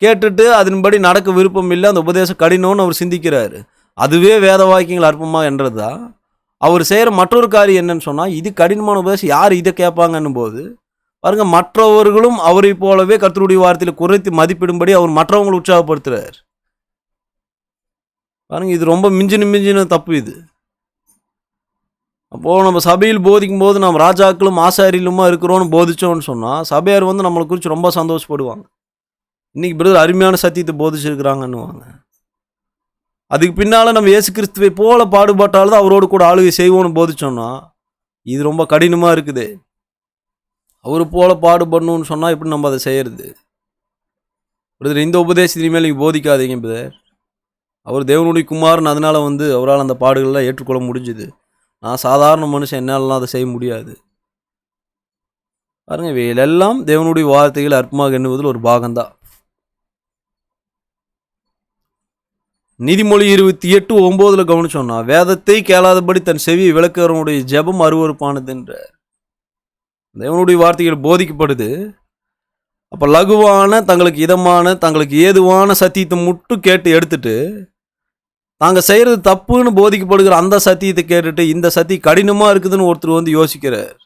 கேட்டுட்டு அதன்படி நடக்க விருப்பம் இல்லை, அந்த உபதேசம் கடினம்னு அவர் சிந்திக்கிறாரு. அதுவே வேத வாக்கியங்கள் அற்பமாக என்றது தான். அவர் செய்கிற மற்றொரு காரியம் என்னன்னு சொன்னால், இது கடினமான உபதேசம், யார் இதை கேட்பாங்கன்னும் போது பாருங்கள், மற்றவர்களும் அவரை போலவே கர்த்தருடைய வார்த்தையில் குறைத்து மதிப்பிடும்படி அவர் மற்றவங்களை உற்சாகப்படுத்துகிறார். பாருங்கள், இது ரொம்ப மிஞ்சின தப்பு இது. அப்போது நம்ம சபையில் போதிக்கும் போது நம்ம ராஜாக்களும் ஆசாரியிலுமா இருக்கிறோன்னு போதிச்சோன்னு சொன்னால் சபையார் வந்து நம்மளை குறித்து ரொம்ப சந்தோஷப்படுவாங்க. இன்றைக்கி பிரதர் அருமையான சத்தியத்தை போதிச்சிருக்கிறாங்கன்னுவாங்க. அதுக்கு பின்னால் நம்ம இயேசு கிறிஸ்துவை போல பாடுபட்டால்தான் அவரோடு கூட ஆளுகை செய்வோன்னு போதிச்சோன்னா இது ரொம்ப கடினமாக இருக்குது. அவர் போல பாடுபடணும்னு சொன்னால் எப்படி நம்ம அதை செய்கிறது? பிரதர், இந்த உபதேசத்தின் மேல் நீங்கள் போதிக்காதீங்க பிரதர், அவர் தேவனுடைய குமாரன், அதனால் வந்து அவரால் அந்த பாடுகளெலாம் ஏற்றுக்கொள்ள முடிஞ்சுது. நான் சாதாரண மனுஷன், என்னாலலாம் அதை செய்ய முடியாது. பாருங்கள், இவையெல்லாம் தேவனுடைய வார்த்தைகள் அற்பமாக எண்ணுவதில் ஒரு பாகம்தான். நீதிமொழி 28:9 கவனிச்சோன்னா, வேதத்தை கேளாதபடி தன் செவியை விளக்குறவனுடைய ஜெபம் அருவருப்பானது என்ற தேவனுடைய வார்த்தைகள் போதிக்கப்படுது. அப்போ லகுவான, தங்களுக்கு இதமான, தங்களுக்கு ஏதுவான சத்தியத்தை மட்டும் கேட்டு எடுத்துட்டு தாங்கள் செய்கிறது தப்புன்னு போதிக்கப்படுகிற அந்த சத்தியத்தை கேட்டுட்டு இந்த சத்தியம் கடினமாக இருக்குதுன்னு ஒருத்தர் வந்து யோசிக்கிறார்.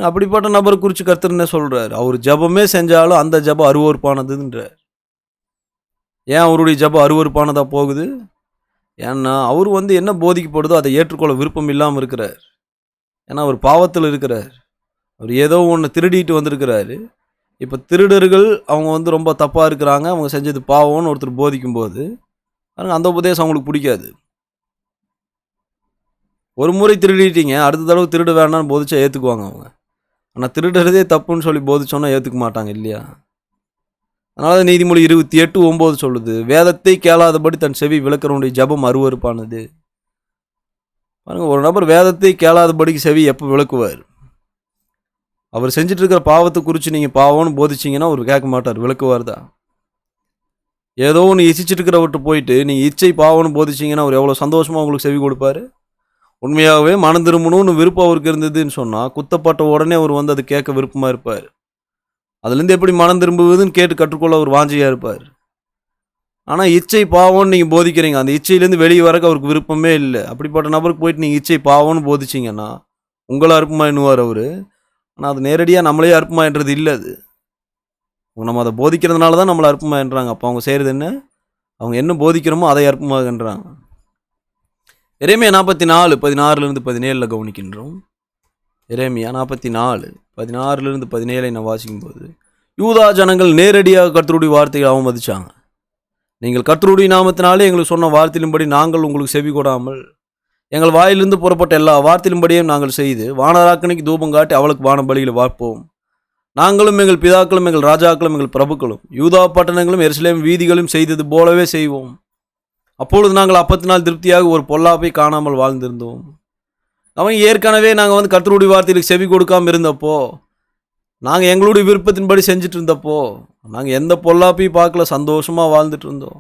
அப்படிப்பட்ட நபரை குறித்து கர்த்தர் என்ன சொல்கிறார்? அவர் ஜெபமே செஞ்சாலும் அந்த ஜெபம் அருவருப்பானதுன்றார். ஏன் அவருடைய ஜெபம் அருவருப்பானதாக போகுது? ஏன்னா அவர் என்ன போதிக்கப்படுதோ அதை ஏற்றுக்கொள்ள விருப்பம் இல்லாமல் இருக்கிறார். ஏன்னா அவர் பாவத்தில் இருக்கிறார். அவர் ஏதோ ஒன்று திருடிட்டு வந்திருக்கிறாரு. இப்போ திருடர்கள் அவங்க ரொம்ப தப்பாக இருக்கிறாங்க, அவங்க செஞ்சது பாவம்னு ஒருத்தர் போதிக்கும்போது அந்த உபதேசம் அவங்களுக்கு பிடிக்காது. ஒரு முறை திருடிட்டீங்க, அடுத்த தடவை திருட வேண்டாம்னு போதிச்சா ஏற்றுக்குவாங்க அவங்க. ஆனால் திருடுறதே தப்புன்னு சொல்லி போதிச்சோன்னா ஏற்றுக்க மாட்டாங்க இல்லையா? அதனால நீதிமொழி 28:9 சொல்லுது, வேதத்தை கேளாதபடி தன் செவி விளக்கிறவனுடைய ஜெபம் அருவருப்பானது. பாருங்க, ஒரு நபர் வேதத்தை கேளாதபடிக்கு செவி எப்போ விளக்குவார்? அவர் செஞ்சுட்டு இருக்கிற பாவத்தை குறித்து நீங்கள் பாவம்னு போதிச்சிங்கன்னா அவர் கேட்க மாட்டார், விளக்குவார் தான். ஏதோ ஒன்று இச்சிச்சுட்டு இருக்கிறவர்கிட்ட போயிட்டு நீங்கள் இச்சை பாவம்னு போதிச்சிங்கன்னா அவர் எவ்வளோ சந்தோஷமாக உங்களுக்கு செவி கொடுப்பார். உண்மையாகவே மனம் திரும்பணும்னு விருப்பம் அவருக்கு இருந்ததுன்னு சொன்னால் குத்தப்பட்ட உடனே அவர் அது கேட்க விருப்பமாக இருப்பார். அதுலேருந்து எப்படி மனம் திரும்புவதுன்னு கேட்டு கற்றுக்கொள்ள அவர் வாஞ்சியாக இருப்பார். ஆனால் இச்சை பாவம்னு நீங்கள் போதிக்கிறீங்க, அந்த இச்சையிலேருந்து வெளியே வரக்கு அவருக்கு விருப்பமே இல்லை. அப்படிப்பட்ட நபருக்கு போயிட்டு நீங்கள் இச்சை பாவம்னு போதிச்சிங்கன்னா உங்களை அற்பமாக எண்ணுவார் அவர். ஆனால் அது நேரடியாக நம்மளே அற்பமாக என்றது இல்லை. அது நம்ம அதை போதிக்கிறதுனால தான் நம்மளை அற்பமாக என்றாங்க. அப்போ அவங்க செய்கிறது என்ன? அவங்க என்ன போதிக்கிறோமோ அதை அற்பமாகன்றாங்க. எரேமியா 44:16-17 கவனிக்கின்றோம். எரேமியா 44:16-17 நான் வாசிக்கும்போது, யூதா ஜனங்கள் நேரடியாக கர்த்தருடைய வார்த்தைகளை அவமதிச்சாங்க. நீங்கள் கர்த்தருடைய நாமத்தினாலே எங்களுக்கு சொன்ன வார்த்தையிலும்படி நாங்கள் உங்களுக்கு செவி கொடாமல் எங்கள் வாயிலிருந்து புறப்பட்ட எல்லா வார்த்தையிலும்படியும் நாங்கள் செய்து வானராக்கனைக்கு தூபம் காட்டி அவளுக்கு வான பலிகளை வார்ப்போம். நாங்களும் எங்கள் பிதாக்களும் எங்கள் ராஜாக்களும் எங்கள் பிரபுக்களும் யூதா பட்டணங்களும் எருசலேம் வீதிகளும் செய்தது போலவே செய்வோம். அப்பொழுது நாங்கள் அப்பத்தினால் திருப்தியாக ஒரு பொல்லாப்பை காணாமல் வாழ்ந்திருந்தோம். அவங்க ஏற்கனவே நாங்கள் கர்த்தருடைய வார்த்தைகளுக்கு செவி கொடுக்காமல் இருந்தப்போ, நாங்கள் எங்களுடைய விருப்பத்தின்படி செஞ்சுட்டு இருந்தப்போ, நாங்கள் எந்த பொல்லாப்பையும் பார்க்கல, சந்தோஷமாக வாழ்ந்துட்டு இருந்தோம்.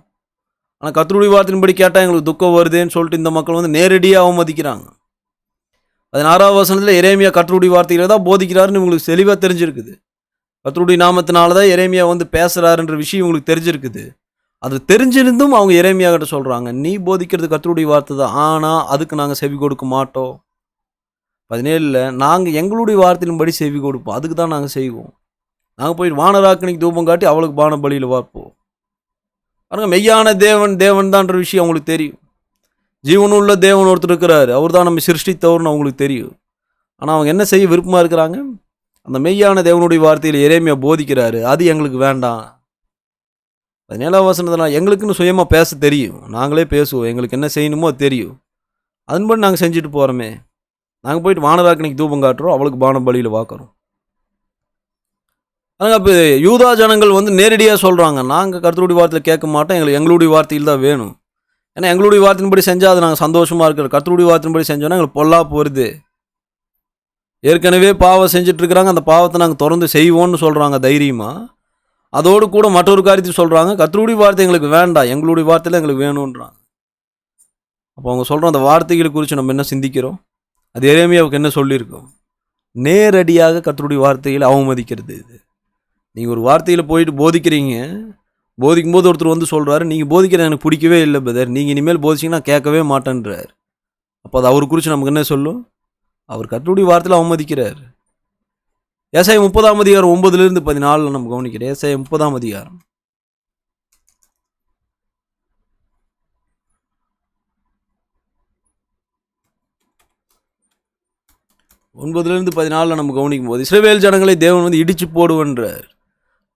ஆனால் கர்த்தருடைய வார்த்தையின்படி கேட்டால் எங்களுக்கு துக்கம் வருதேன்னு சொல்லிட்டு இந்த மக்கள் நேரடியாக அவமதிக்கிறாங்க. 16ஆம் வசனத்தில் எரேமியா கர்த்தருடைய வார்த்தைகளை தான் போதிக்கிறாருன்னு உங்களுக்கு தெளிவாக தெரிஞ்சிருக்குது. கர்த்தருடைய நாமத்தினால தான் எரேமியா பேசுகிறாருன்ற விஷயம் உங்களுக்கு தெரிஞ்சிருக்குது. அது தெரிஞ்சிருந்தும் அவங்க எரேமியா கிட்ட சொல்கிறாங்க, நீ போதிக்கிறது கர்த்தருடைய வார்த்தை தான், ஆனால் அதுக்கு நாங்கள் செவி கொடுக்க மாட்டோம். 17 நாங்கள் எங்களுடைய வார்த்தையின்படி செவி கொடுப்போம், அதுக்கு தான் நாங்கள் செய்வோம். நாங்கள் போய் வானராக்கனைக்கு தூபம் காட்டி அவளுக்கு பான பலியில் பார்ப்போம். பாருங்கள், மெய்யான தேவன் தான்ற விஷயம் அவங்களுக்கு தெரியும். ஜீவனுள்ள தேவன் ஒருத்தர் இருக்கிறாரு, அவர் தான் நம்ம சிருஷ்டித்தவர்னு அவங்களுக்கு தெரியும். ஆனால் அவங்க என்ன செய்ய விருப்பமாக இருக்கிறாங்க? அந்த மெய்யான தேவனுடைய வார்த்தையில் எரேமியா போதிக்கிறாரு, அது எங்களுக்கு வேண்டாம். 17ஆம் வசனத்தில் எங்களுக்குன்னு சுயமாக பேச தெரியும், நாங்களே பேசுவோம், எங்களுக்கு என்ன செய்யணுமோ அது தெரியும், அதன்படி நாங்கள் செஞ்சுட்டு போகிறோமே. நாங்கள் போயிட்டு வானராக்கனைக்கு தூபம் காட்டுறோம், அவளுக்கு பான பலியில் வாக்குறோம். ஆனால் இப்போ யூதா ஜனங்கள் நேரடியாக சொல்கிறாங்க, நாங்கள் கர்த்தருடைய வார்த்தையில் கேட்க மாட்டோம், எங்களுடைய வார்த்தையில் தான் வேணும். ஏன்னா எங்களுடைய வார்த்தையின்படி செஞ்சால் அது நாங்கள் சந்தோஷமாக இருக்கிறோம், கர்த்தருடைய வார்த்தையின்படி செஞ்சோன்னா எங்களுக்கு பொல்லாப்பு வருது. ஏற்கனவே பாவம் செஞ்சிட்ருக்கிறாங்க, அந்த பாவத்தை நாங்கள் தொடர்ந்து செய்வோம்னு சொல்கிறாங்க தைரியமாக. அதோடு கூட மற்றொரு காரியத்தையும் சொல்கிறாங்க, கர்த்தருடைய வார்த்தை எங்களுக்கு வேண்டாம், எங்களுடைய வார்த்தையில் எங்களுக்கு வேணுன்றாங்க. அப்போ அவங்க சொல்கிற அந்த வார்த்தைகளை குறித்து நம்ம என்ன சிந்திக்கிறோம்? அது எரேமியாவுக்கு என்ன சொல்லியிருக்கோம்? நேரடியாக கர்த்தருடைய வார்த்தைகளை அவமதிக்கிறது. இது நீங்கள் ஒரு வார்த்தையில் போயிட்டு போதிக்கிறீங்க, போதிக்கும் போது ஒருத்தர் சொல்கிறாரு, நீங்கள் போதிக்கிறது எனக்கு பிடிக்கவே இல்லை பிரதர், நீங்கள் இனிமேல் போதிச்சிங்கன்னா கேட்கவே மாட்டேன்றார். அப்போ அது அவர் குறித்து நமக்கு என்ன சொல்லும்? அவர் கர்த்தருடைய வார்த்தையில் அவமதிக்கிறார். ஏசாயா 30:9-14 நம்ம கவனிக்கிறோம். ஏசாயா 30 9-14 நம்ம கவனிக்கும் போது, இஸ்ரவேல் ஜனங்களை தேவன் இடிச்சு போடுவன்றார்.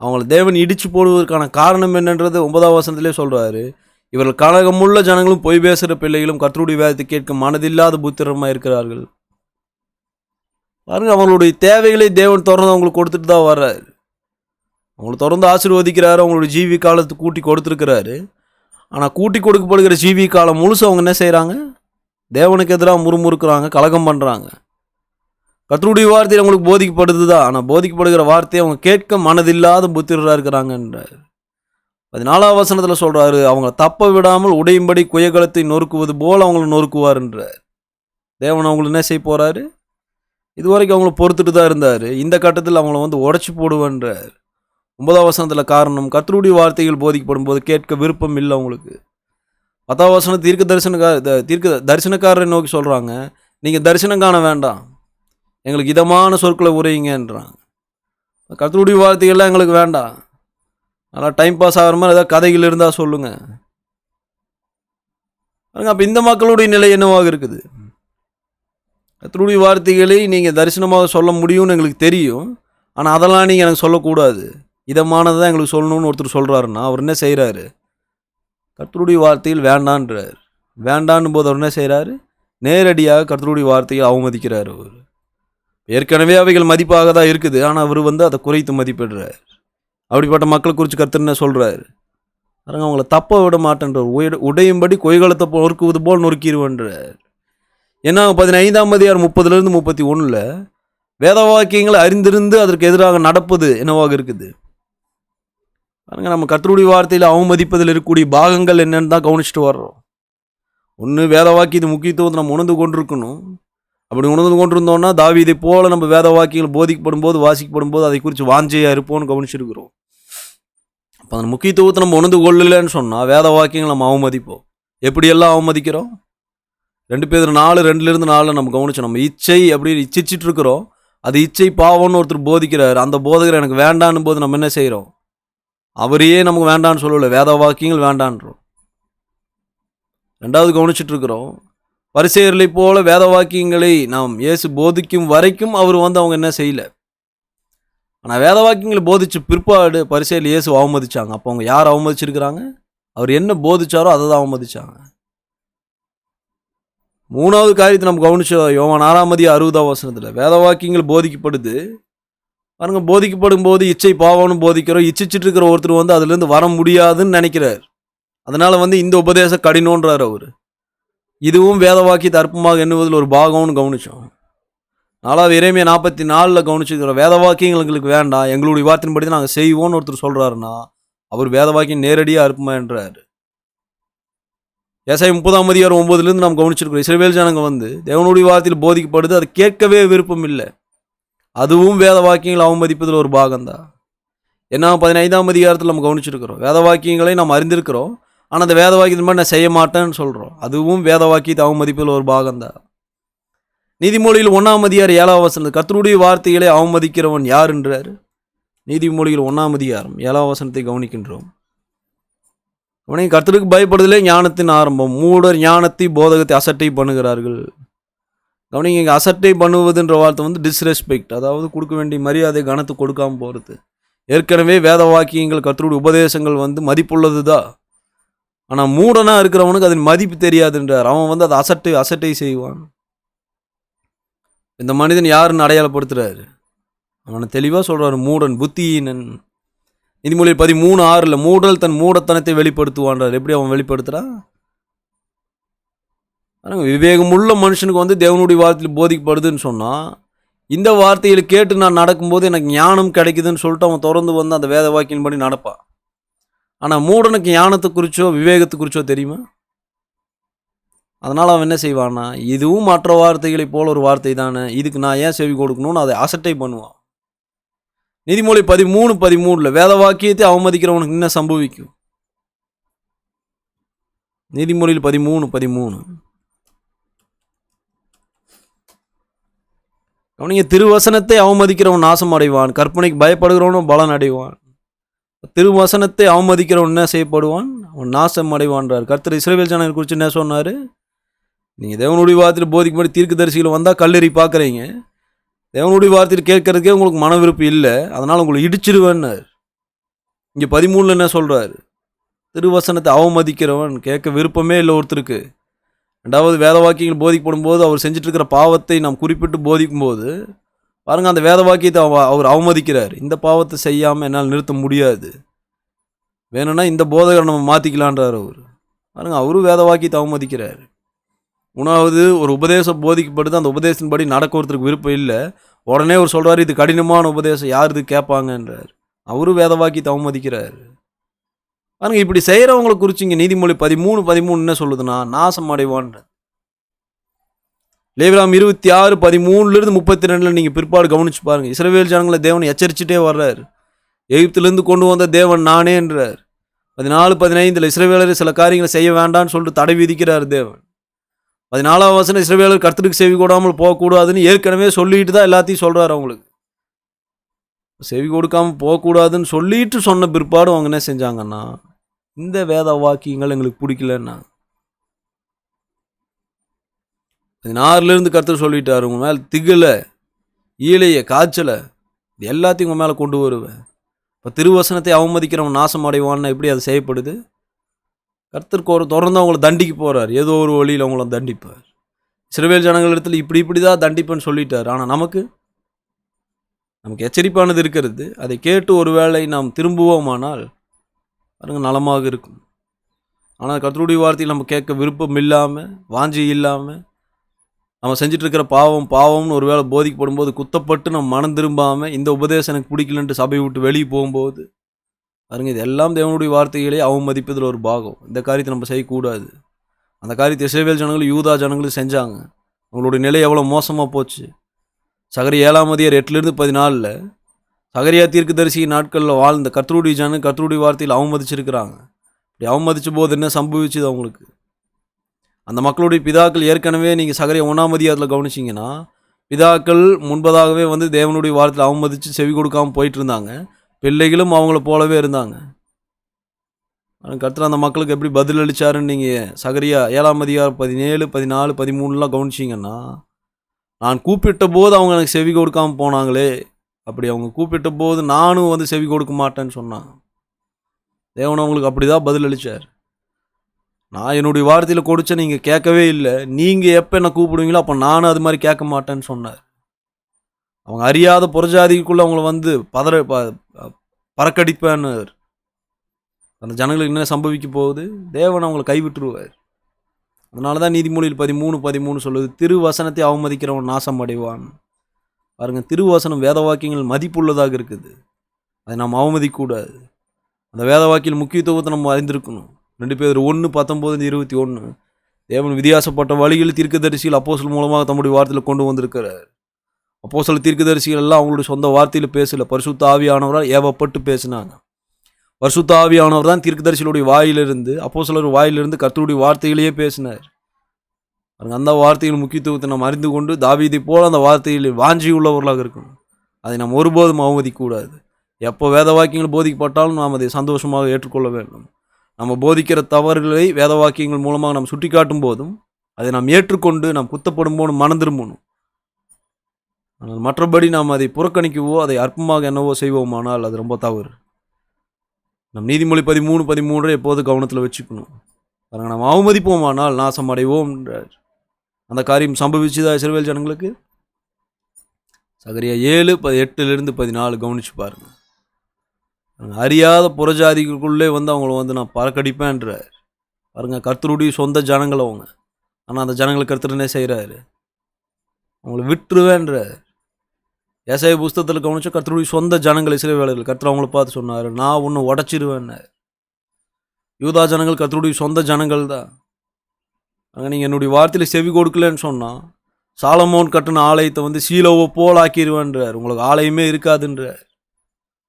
அவங்கள தேவன் இடிச்சு போடுவதற்கான காரணம் என்னன்றது 9ஆம் வசனத்திலே சொல்கிறாரு. இவர்கள் கலகமுள்ள ஜனங்களும் பொய் பேசுகிற பிள்ளைகளும் கர்த்தருடைய வேதத்தை கேட்க மனதில்லாத புத்திரமாக இருக்கிறார்கள். பாருங்கள், அவங்களுடைய தேவைகளை தேவன் தொடர்ந்து அவங்களுக்கு கொடுத்துட்டு தான் வர்றாரு. அவங்களை தொடர்ந்து ஆசீர்வதிக்கிறாரு, அவங்களுடைய ஜீவி காலத்தை கூட்டி கொடுத்துருக்கிறாரு. ஆனால் கூட்டி கொடுக்கப்படுகிற ஜீவி காலம் முழுசு அவங்க என்ன செய்கிறாங்க? தேவனுக்கு எதிராக முறுமுறுக்கிறாங்க, கலகம் பண்ணுறாங்க. கர்த்தருடைய வார்த்தை அவங்களுக்கு போதிக்கப்படுது தான், ஆனால் போதிக்கப்படுகிற வார்த்தையை அவங்க கேட்க மனதில்லாத புத்திரராக இருக்கிறாங்கன்றார். 14ஆம் வசனத்தில் சொல்கிறாரு, அவங்க தப்ப விடாமல் உடையும்படி குயகலத்தை நொறுக்குவது போல் அவங்கள நொறுக்குவார்ன்றார். தேவன் அவங்களை என்ன செய்ய போகிறாரு? இதுவரைக்கும் அவங்கள பொறுத்துட்டு தான் இருந்தார், இந்த கட்டத்தில் அவங்கள உடச்சி போடுவேன்றார். 9ஆம் வசனத்தில் காரணம், கர்த்தருடைய வார்த்தைகள் போதிக்கப்படும் போது கேட்க விருப்பம் இல்லை அவங்களுக்கு. 10ஆம் வசனம் தீர்க்க தரிசனக்காரரை நோக்கி சொல்கிறாங்க, நீங்கள் தரிசனம் காண வேண்டாம், எங்களுக்கு இதமான சொற்களை உரையுங்கன்றாங்க. கர்த்தருடைய வார்த்தைகள்லாம் எங்களுக்கு வேண்டாம், நல்லா டைம் பாஸ் ஆகிற மாதிரி ஏதாவது கதைகள் இருந்தால் சொல்லுங்கள். அப்போ இந்த மக்களுடைய நிலை என்னவாக இருக்குது? கர்த்தருடைய வார்த்தைகளை நீங்கள் தரிசனமாக சொல்ல முடியும்னு எங்களுக்கு தெரியும். ஆனால் அதெல்லாம் நீங்கள் எனக்கு சொல்லக்கூடாது, இதமானது தான் எங்களுக்கு சொல்லணும்னு ஒருத்தர் சொல்கிறாருன்னா அவர் என்ன செய்கிறாரு? கர்த்தருடைய வார்த்தையில் வேண்டான்றார். வேண்டான்னு போது அவர் என்ன செய்கிறாரு? நேரடியாக கர்த்தருடைய வார்த்தையை அவமதிக்கிறார். அவர் ஏற்கனவே அவைகள் மதிப்பாக தான் இருக்குது, ஆனால் அவர் அதை குறைத்து மதிப்பிடுறார். அப்படிப்பட்ட மக்களை குறித்து கர்த்தர் என்ன சொல்கிறார்? பாருங்க, அவங்கள தப்ப விட மாட்டேன்றார். உடையும்படி கொய்களத்தை நொறுக்குவது போல் நொறுக்கிடுவேன்றார். ஏன்னா 15ஆம் அதிகாரம் 30லேருந்து 31 வேத வாக்கியங்களை அறிந்திருந்து அதற்கு எதிராக நடப்பது என்னவாக இருக்குது? பாருங்க, நம்ம கர்த்தருடைய வார்த்தையில் அவமதிப்பதில் இருக்கக்கூடிய பாகங்கள் என்னன்னு தான் கவனிச்சுட்டு வர்றோம். ஒன்று, வேத வாக்கியத்து முக்கியத்துவத்தை நம்ம உணர்ந்து கொண்டிருக்கணும். அப்படி உணர்ந்து கொண்டிருந்தோம்னா தாவீதை போல நம்ம வேத வாக்கியங்கள் போதிக்கப்படும் போது வாசிக்கப்படும் போது அதை குறித்து வாஞ்சையாக இருப்போம்னு கவனிச்சிருக்கிறோம். அப்போ அந்த முக்கியத்துவத்தை நம்ம உணர்ந்து கொள்ளலன்னு சொன்னால் வேத வாக்கியங்கள் நம்ம அவமதிப்போம். எப்படியெல்லாம் அவமதிக்கிறோம்? 2 பேதுரு 4:2-4 நம்ம கவனிச்சோம். நம்ம இச்சை அப்படி இச்சிச்சிட்டு இருக்கிறோம், அது இச்சை பாவம்னு ஒருத்தர் போதிக்கிறார். அந்த போதகர் எனக்கு வேண்டான்னு போது நம்ம என்ன செய்கிறோம்? அவரையே நமக்கு வேண்டான்னு சொல்லலை, வேத வாக்கியங்கள் வேண்டான்றோம். 2வது கவனிச்சுட்டு இருக்கிறோம், பரிசேயர்களை போல வேத வாக்கியங்களை நாம் இயேசு போதிக்கும் வரைக்கும் அவர் அவங்க என்ன செய்யலை. ஆனால் வேத வாக்கியங்களை போதிச்சு பிற்பாடு பரிசேயர் இயேசு அவமதிச்சாங்க. அப்போ அவங்க யார் அவமதிச்சிருக்கிறாங்க? அவர் என்ன போதிச்சாரோ அதை தான் அவமதிச்சாங்க. 3வது காரியத்தை நம்ம கவனிச்சோம். யோவான் 6:60 வேத வாக்கியங்கள் போதிக்கப்படுது. பாருங்க, போதிக்கப்படும் போது இச்சை பாவம்னு போதிக்கிறோம். இச்சிச்சிட்டு இருக்கிற ஒருத்தர் அதுலேருந்து வர முடியாதுன்னு நினைக்கிறார். அதனால இந்த உபதேசம் கடினன்றார் அவர். இதுவும் வேத வாக்கியத்தை அற்பமாக எண்ணுவதில் ஒரு பாகம்னு கவனிச்சோம். 4வது எரேமியா 44 கவனிச்சுக்கிறோம். வேத வாக்கியங்கள் எங்களுக்கு வேண்டாம், எங்களுடைய வார்த்தையின்படி தான் நாங்கள் செய்வோம்னு ஒருத்தர் சொல்கிறாருன்னா அவர் வேத வாக்கியம் நேரடியாக அற்பமா என்றார். ஏசாயா 30ஆம் அதிகாரம் 9லேருந்து நாம் கவனிச்சிருக்கிறோம். இஸ்ரவேல் ஜனங்க தேவனுடைய வார்த்தையில் போதிக்கப்படுது, அது கேட்கவே விருப்பம் இல்லை. அதுவும் வேத வாக்கியங்களை அவமதிப்பதில் ஒரு பாகம்தான். ஏன்னா 15ஆம் அதிகாரத்தில் நம்ம கவனிச்சிருக்கிறோம், வேத வாக்கியங்களை நாம் அறிந்திருக்கிறோம், ஆனால் அந்த வேத வாக்கியத்தின் மாதிரி நான் செய்ய மாட்டேன்னு சொல்கிறோம். அதுவும் வேத வாக்கியத்தை அவமதிப்பதில் ஒரு பாகம்தான். நீதிமொழியில் 1ஆம் அதிகாரம் 7வது வசனம், கர்த்தருடைய வார்த்தைகளை அவமதிக்கிறவன் யார் என்றார். நீதிமொழியில் 1ஆம் அதிகாரம் 7வது வசனத்தை கவனிக்கின்றோம். அவனையும் கர்த்தருக்கு பயப்படுதலே ஞானத்தின் ஆரம்பம், மூடர் ஞானத்தை போதகத்தை அசட்டை பண்ணுகிறார்கள். கவனிங்க, இங்கே அசட்டை பண்ணுவதுன்ற வார்த்தை டிஸ்ரெஸ்பெக்ட், அதாவது கொடுக்க வேண்டிய மரியாதை கனத்து கொடுக்காமல் போகிறது. ஏற்கனவே வேத வாக்கியங்கள் கர்த்தருடைய உபதேசங்கள் மதிப்புள்ளது தான், ஆனால் மூடனாக இருக்கிறவனுக்கு அதன் மதிப்பு தெரியாதுன்றார். அவன் அதை அசட்டை செய்வான். இந்த மனிதன் யாருன்னு அடையாளப்படுத்துறாரு? அவனை தெளிவாக சொல்கிறாரு, மூடன், புத்தியீனன். நீதிமொழி 13:6 மூடல் தன் மூடத்தனத்தை வெளிப்படுத்துவான்றார். எப்படி அவன் வெளிப்படுத்துகிறான்? விவேகமுள்ள மனுஷனுக்கு தேவனுடைய வார்த்தையில் போதிக்கப்படுதுன்னு சொன்னால், இந்த வார்த்தையில் கேட்டு நான் நடக்கும்போது எனக்கு ஞானம் கிடைக்குதுன்னு சொல்லிட்டு அவன் தொடர்ந்து அந்த வேத வாக்கியின்படி நடப்பான். ஆனால் மூடனுக்கு ஞானத்தை குறிச்சோ விவேகத்தை குறிச்சோ தெரியுமா? அதனால் அவன் என்ன செய்வான்னா, இதுவும் மற்ற வார்த்தைகளை போல ஒரு வார்த்தை தானே, இதுக்கு நான் ஏன் செவி கொடுக்கணும்னு அதை அசட்டை பண்ணுவான். நீதிமொழி 13:13 வேத வாக்கியத்தை அவமதிக்கிறவனுக்கு என்ன சம்பவிக்கும்? நீதிமொழியில் 13:13 அவனிங்க, திருவசனத்தை அவமதிக்கிறவன் நாசம் அடைவான், கற்பனைக்கு பயப்படுகிறவனும் பலன் அடைவான். திருவசனத்தை அவமதிக்கிறவன் என்ன செய்யப்படுவான்? அவன் நாசம் அடைவான்றார். கர்த்தர் இஸ்ரவேல் ஜனங்களை குறித்து என்ன சொன்னார்? நீங்கள் தேவனுடைய வார்த்தையில் போதிக்கும்படி தீர்க்கதரிசிகள் வந்தால் கல்லெறி பார்க்குறீங்க, தேவனுடைய வார்த்தையில் கேட்கறதுக்கே உங்களுக்கு மன விருப்பம் இல்லை, அதனால் உங்களை இடிச்சிடுவேன்னார். இங்கே 13 என்ன சொல்கிறார்? திருவசனத்தை அவமதிக்கிறவன், கேட்க விருப்பமே இல்லை ஒருத்தருக்கு. 2வது வேத வாக்கியங்கள் போதிக்கப்படும் போது அவர் செஞ்சுட்டு இருக்கிற பாவத்தை நாம் குறிப்பிட்டு போதிக்கும் போது பாருங்கள், அந்த வேத வாக்கியத்தை அவர் அவமதிக்கிறார். இந்த பாவத்தை செய்யாமல் என்னால் நிறுத்த முடியாது, வேணும்னா இந்த போதகரை நம்ம மாற்றிக்கலான்றார் அவர். பாருங்கள், அவரும் வேத வாக்கியத்தை அவமதிக்கிறார். 3வது, ஒரு உபதேசம் போதிக்கப்படுது, அந்த உபதேசத்தின்படி நடக்க ஒருத்தருக்கு விருப்பம் இல்லை, உடனே அவர் சொல்கிறார் இது கடினமான உபதேசம், யார் இது கேட்பாங்கன்றார். அவரும் வேத வாக்கியத்தை அவமதிக்கிறார். பாருங்க, இப்படி செய்கிறவங்களை குறித்து இங்கே நீதிமொழி 13:13 என்ன சொல்லுதுன்னா, நாசம் அடைவான். லேவியராம் 26:13-32 நீங்கள் பிற்பாடு கவனிச்சு பாருங்கள். இஸ்ரவேல் ஜனங்களை தேவன் எச்சரிச்சுட்டே வர்றார். எகிப்திலிருந்து கொண்டு வந்த தேவன் நானே என்றார். 14:15 இஸ்ரவேலரை சில காரியங்களை செய்ய வேண்டாம்னு சொல்லிட்டு தடை விதிக்கிறார் தேவன். 14ஆம் வசனம், இஸ்ரவேலர் கர்த்தருக்கு செவி கொடாமல் போகக்கூடாதுன்னு ஏற்கனவே சொல்லிட்டு தான் எல்லாத்தையும் சொல்கிறார் அவங்களுக்கு. செவி கொடுக்காம போகக்கூடாதுன்னு சொல்லிட்டு சொன்ன பிற்பாடு அவங்க என்ன செஞ்சாங்கன்னா, இந்த வேத வாக்கியங்கள் எங்களுக்கு பிடிக்கலன்னா 16லேருந்து கர்த்தர் சொல்லிட்டாரு, உங்க மேல திகில, ஈழைய, காய்ச்சல இது எல்லாத்தையும் உங்க மேல கொண்டு வருவேன். இப்போ திருவசனத்தை அவமதிக்கிறவன் நாசம் அடைவான்னு எப்படி அது செய்யப்படுது? கர்த்தர் தொடர்ந்து அவங்கள தண்டிக்க போறார். ஏதோ ஒரு வழியில் அவங்கள தண்டிப்பார். இஸ்ரவேல் ஜனங்கள் இடத்துல இப்படி தான் தண்டிப்பேன்னு சொல்லிட்டார். ஆனால் நமக்கு எச்சரிப்பானது இருக்கிறது. அதை கேட்டு ஒருவேளை நாம் திரும்புவோமானால் பாருங்க நலமாக இருக்கும். ஆனால் கர்த்தருடைய வார்த்தையில் நம்ம கேட்க விருப்பம் இல்லாமல், வாஞ்சி இல்லாமல், நம்ம செஞ்சுட்டு இருக்கிற பாவம்னு ஒரு வேளை போதிக்கப்படும் போது குத்தப்பட்டு நம்ம மனம் திரும்பாமல், இந்த உபதேசம் எனக்கு பிடிக்கலன்ட்டு சபையை விட்டு வெளியே போகும்போது பாருங்க, இது எல்லாம் தேவனுடைய வார்த்தைகளே அவமதிப்பதில் ஒரு பாகம். இந்த காரியத்தை நம்ம செய்யக்கூடாது. அந்த காரியத்தை இஸ்ரவேல் ஜனங்களும் யூதா ஜனங்களும் செஞ்சாங்க. அவங்களுடைய நிலை எவ்வளோ மோசமாக போச்சு. சகரியா 7:8-14 சகரியா தீர்க்கதரிசி நாட்களில் வாழ்ந்த கர்த்தருடைய ஜனம் கர்த்தருடைய வார்த்தையில் அவமதிச்சிருக்கிறாங்க. இப்படி அவமதிச்ச போது என்ன சம்பவிச்சுது அவங்களுக்கு? அந்த மக்களுடைய பிதாக்கள் ஏற்கனவே நீங்கள் சகரியா 1 கவனிச்சிங்கன்னா, பிதாக்கள் முன்பதாகவே தேவனுடைய வார்த்தையில் அவமதித்து செவி கொடுக்காமல் போயிட்டு இருந்தாங்க. பிள்ளைகளும் அவங்கள போலவே இருந்தாங்க. கர்த்தர் அந்த மக்களுக்கு எப்படி பதில் அளித்தாருன்னு நீங்கள் சகரியா 7:17, 14, 13 கவனிச்சிங்கன்னா, நான் கூப்பிட்ட போது அவங்க எனக்கு செவி கொடுக்காமல் போனாங்களே, அப்படி அவங்க கூப்பிட்ட போது நானும் செவி கொடுக்க மாட்டேன்னு சொன்னாங்க. தேவன் அவங்களுக்கு அப்படி தான் பதில் அளித்தார். நான் என்னுடைய வார்த்தையில் கொடுத்த நீங்கள் கேட்கவே இல்லை, நீங்கள் எப்போ என்ன கூப்பிடுவீங்களோ அப்போ நானும் அது மாதிரி கேட்க மாட்டேன்னு சொன்னார். அவங்க அறியாத புறஜாதிக்குள்ளே அவங்கள பறக்கடிப்பேன்னு அந்த ஜனங்களுக்கு என்ன சம்பவிக்க போகுது? தேவன் அவங்களை கைவிட்டுருவார். அதனால தான் நீதிமொழியில் 13:13 சொல்லுது, திருவசனத்தை அவமதிக்கிறவன் நாசம் அடைவான். பாருங்கள், திருவசனம் வேத வாக்கியங்கள் மதிப்புள்ளதாக இருக்குது. அதை நாம் அவமதிக்கக்கூடாது. அந்த வேத வாக்கியல் முக்கியத்துவத்தை நம்ம அறிந்திருக்கணும். 2 பேர் 1:19-21 தேவன் வித்தியாசப்பட்ட வழிகளில் தீர்க்கதரிசிகள் அப்போஸ்தலர் மூலமாக தம்முடைய வார்த்தையில் கொண்டு வந்திருக்கிறார். அப்போஸ்தலர் தீர்க்கதரிசிகள் எல்லாம் அவங்களுடைய சொந்த வார்த்தையில் பேசல, பரிசுத்த ஆவியானவரால் ஏவப்பட்டு பேசினாங்க. பரிசுத்த ஆவியானவர் தான் தீர்க்கதரிசிகளுடைய வாயிலிருந்து, அப்போஸ்தலர் வாயிலிருந்து கர்த்தருடைய வார்த்தைகளையே பேசினார். அந்த வார்த்தையின் முக்கியத்துவத்தை நாம் அறிந்து கொண்டு தாவீதை போல அந்த வார்த்தையில் வாஞ்சி உள்ளவர்களாக இருக்கணும். அதை நாம் ஒருபோதும் அவமதிக்கக்கூடாது. எப்போ வேத வாக்கியங்கள் போதிக்கப்பட்டாலும் நாம் அதை சந்தோஷமாக ஏற்றுக்கொள்ள வேண்டும். நம்ம போதிக்கிற தவறுகளை வேத வாக்கியங்கள் மூலமாக நாம் சுட்டி காட்டும் போதும் அதை நாம் ஏற்றுக்கொண்டு நாம் குத்தப்படும் போது மனம் திரும்பணும். ஆனால் மற்றபடி நாம் அதை புறக்கணிக்கவோ அதை அற்பமாக என்னவோ செய்வோமானால் அது ரொம்ப தவறு. நம் நீதிமொழி 13:13 எப்போது கவனத்தில் வச்சுக்கணும். பாருங்கள், நாம் அவமதிப்போமானால் நாசம் அடைவோம் என்றார். அந்த காரியம் சம்பவிச்சுதா இஸ்ரவேல் ஜனங்களுக்கு? சகரியா 7:8-14 கவனிச்சு பாருங்கள். அறியாத புறஜாதிகளுக்குள்ளே அவங்கள நான் பறக்கடிப்பேன்றார். பாருங்கள், கர்த்தருடைய சொந்த ஜனங்கள் அவங்க. ஆனால் அந்த ஜனங்களுக்கு கர்த்தர் என்ன செய்கிறாரு? அவங்கள விட்டுருவேன்றார். ஏசாயா புஸ்தகத்தில் கவனிச்சா கர்த்தருடைய சொந்த ஜனங்கள் இஸ்ரவேலர்கள். கர்த்தர் அவங்கள பார்த்து சொன்னார், நான் உன்னை உடச்சிருவேன்னார். யூதா ஜனங்கள் கர்த்தருடைய சொந்த ஜனங்கள் தான். அங்கே நீங்கள் என்னுடைய வார்த்தையில் செவி கொடுக்கலன்னு சொன்னால் சாலமோன் கட்டின ஆலயத்தை சீலோவை போல் ஆக்கிடுவேன்றார். உங்களுக்கு ஆலயமே இருக்காதுன்றார்.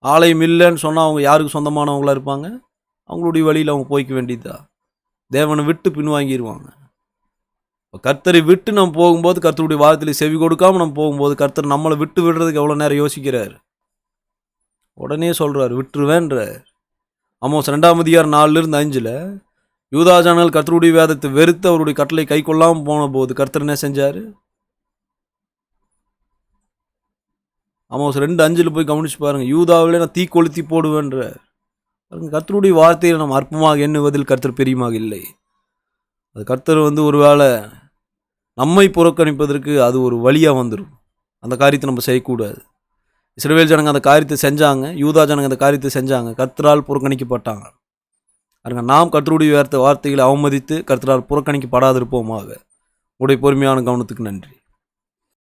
ஆலயம் இல்லைன்னு சொன்னால் அவங்க யாருக்கு சொந்தமானவங்களாக இருப்பாங்க? அவங்களுடைய வழியில் அவங்க போய்க்க வேண்டியதா. தேவனை விட்டு பின்வாங்கிடுவாங்க. கர்த்தரை விட்டு நம்ம போகும்போது, கர்த்தருடைய வார்த்தையில் செவி கொடுக்காமல் நம்ம போகும்போது, கர்த்தர் நம்மளை விட்டு விடுறதுக்கு எவ்வளோ நேரம் யோசிக்கிறார்? உடனே சொல்கிறார், விட்டுருவேன்றார். ஆமோஸ் 2:4-5 யூதா ஜனங்கள் கர்த்தருடைய வேதத்தை வெறுத்து அவருடைய கட்டளை கை கொள்ளாமல் போன போது கர்த்தர் என்ன செஞ்சார்? ஆமோஸ் 2:5 போய் கவனிச்சு பாருங்கள். யூதாவிலே நான் தீ கொளுத்தி போடுவேன்றார். கர்த்தருடைய வார்த்தையை நம்ம அற்பமாக எண்ணுவதில் கர்த்தர் பிரியமாக இல்லை. அது கர்த்தர் ஒரு வேளை நம்மை புறக்கணிப்பதற்கு அது ஒரு வழியாக வந்துடும். அந்த காரியத்தை நம்ம செய்யக்கூடாது. இஸ்ரவேல் ஜனங்க அந்த காரியத்தை செஞ்சாங்க, யூதா ஜனங்க அந்த காரியத்தை செஞ்சாங்க, கர்த்தரால் புறக்கணிக்கப்பட்டாங்க. அதுங்க நாம் கர்த்தருடைய வார்த்தைகளை அவமதித்து கர்த்தரால் புறக்கணிக்கப்படாதிருப்போமாக. உடைய பொறுமையான கவனத்துக்கு நன்றி.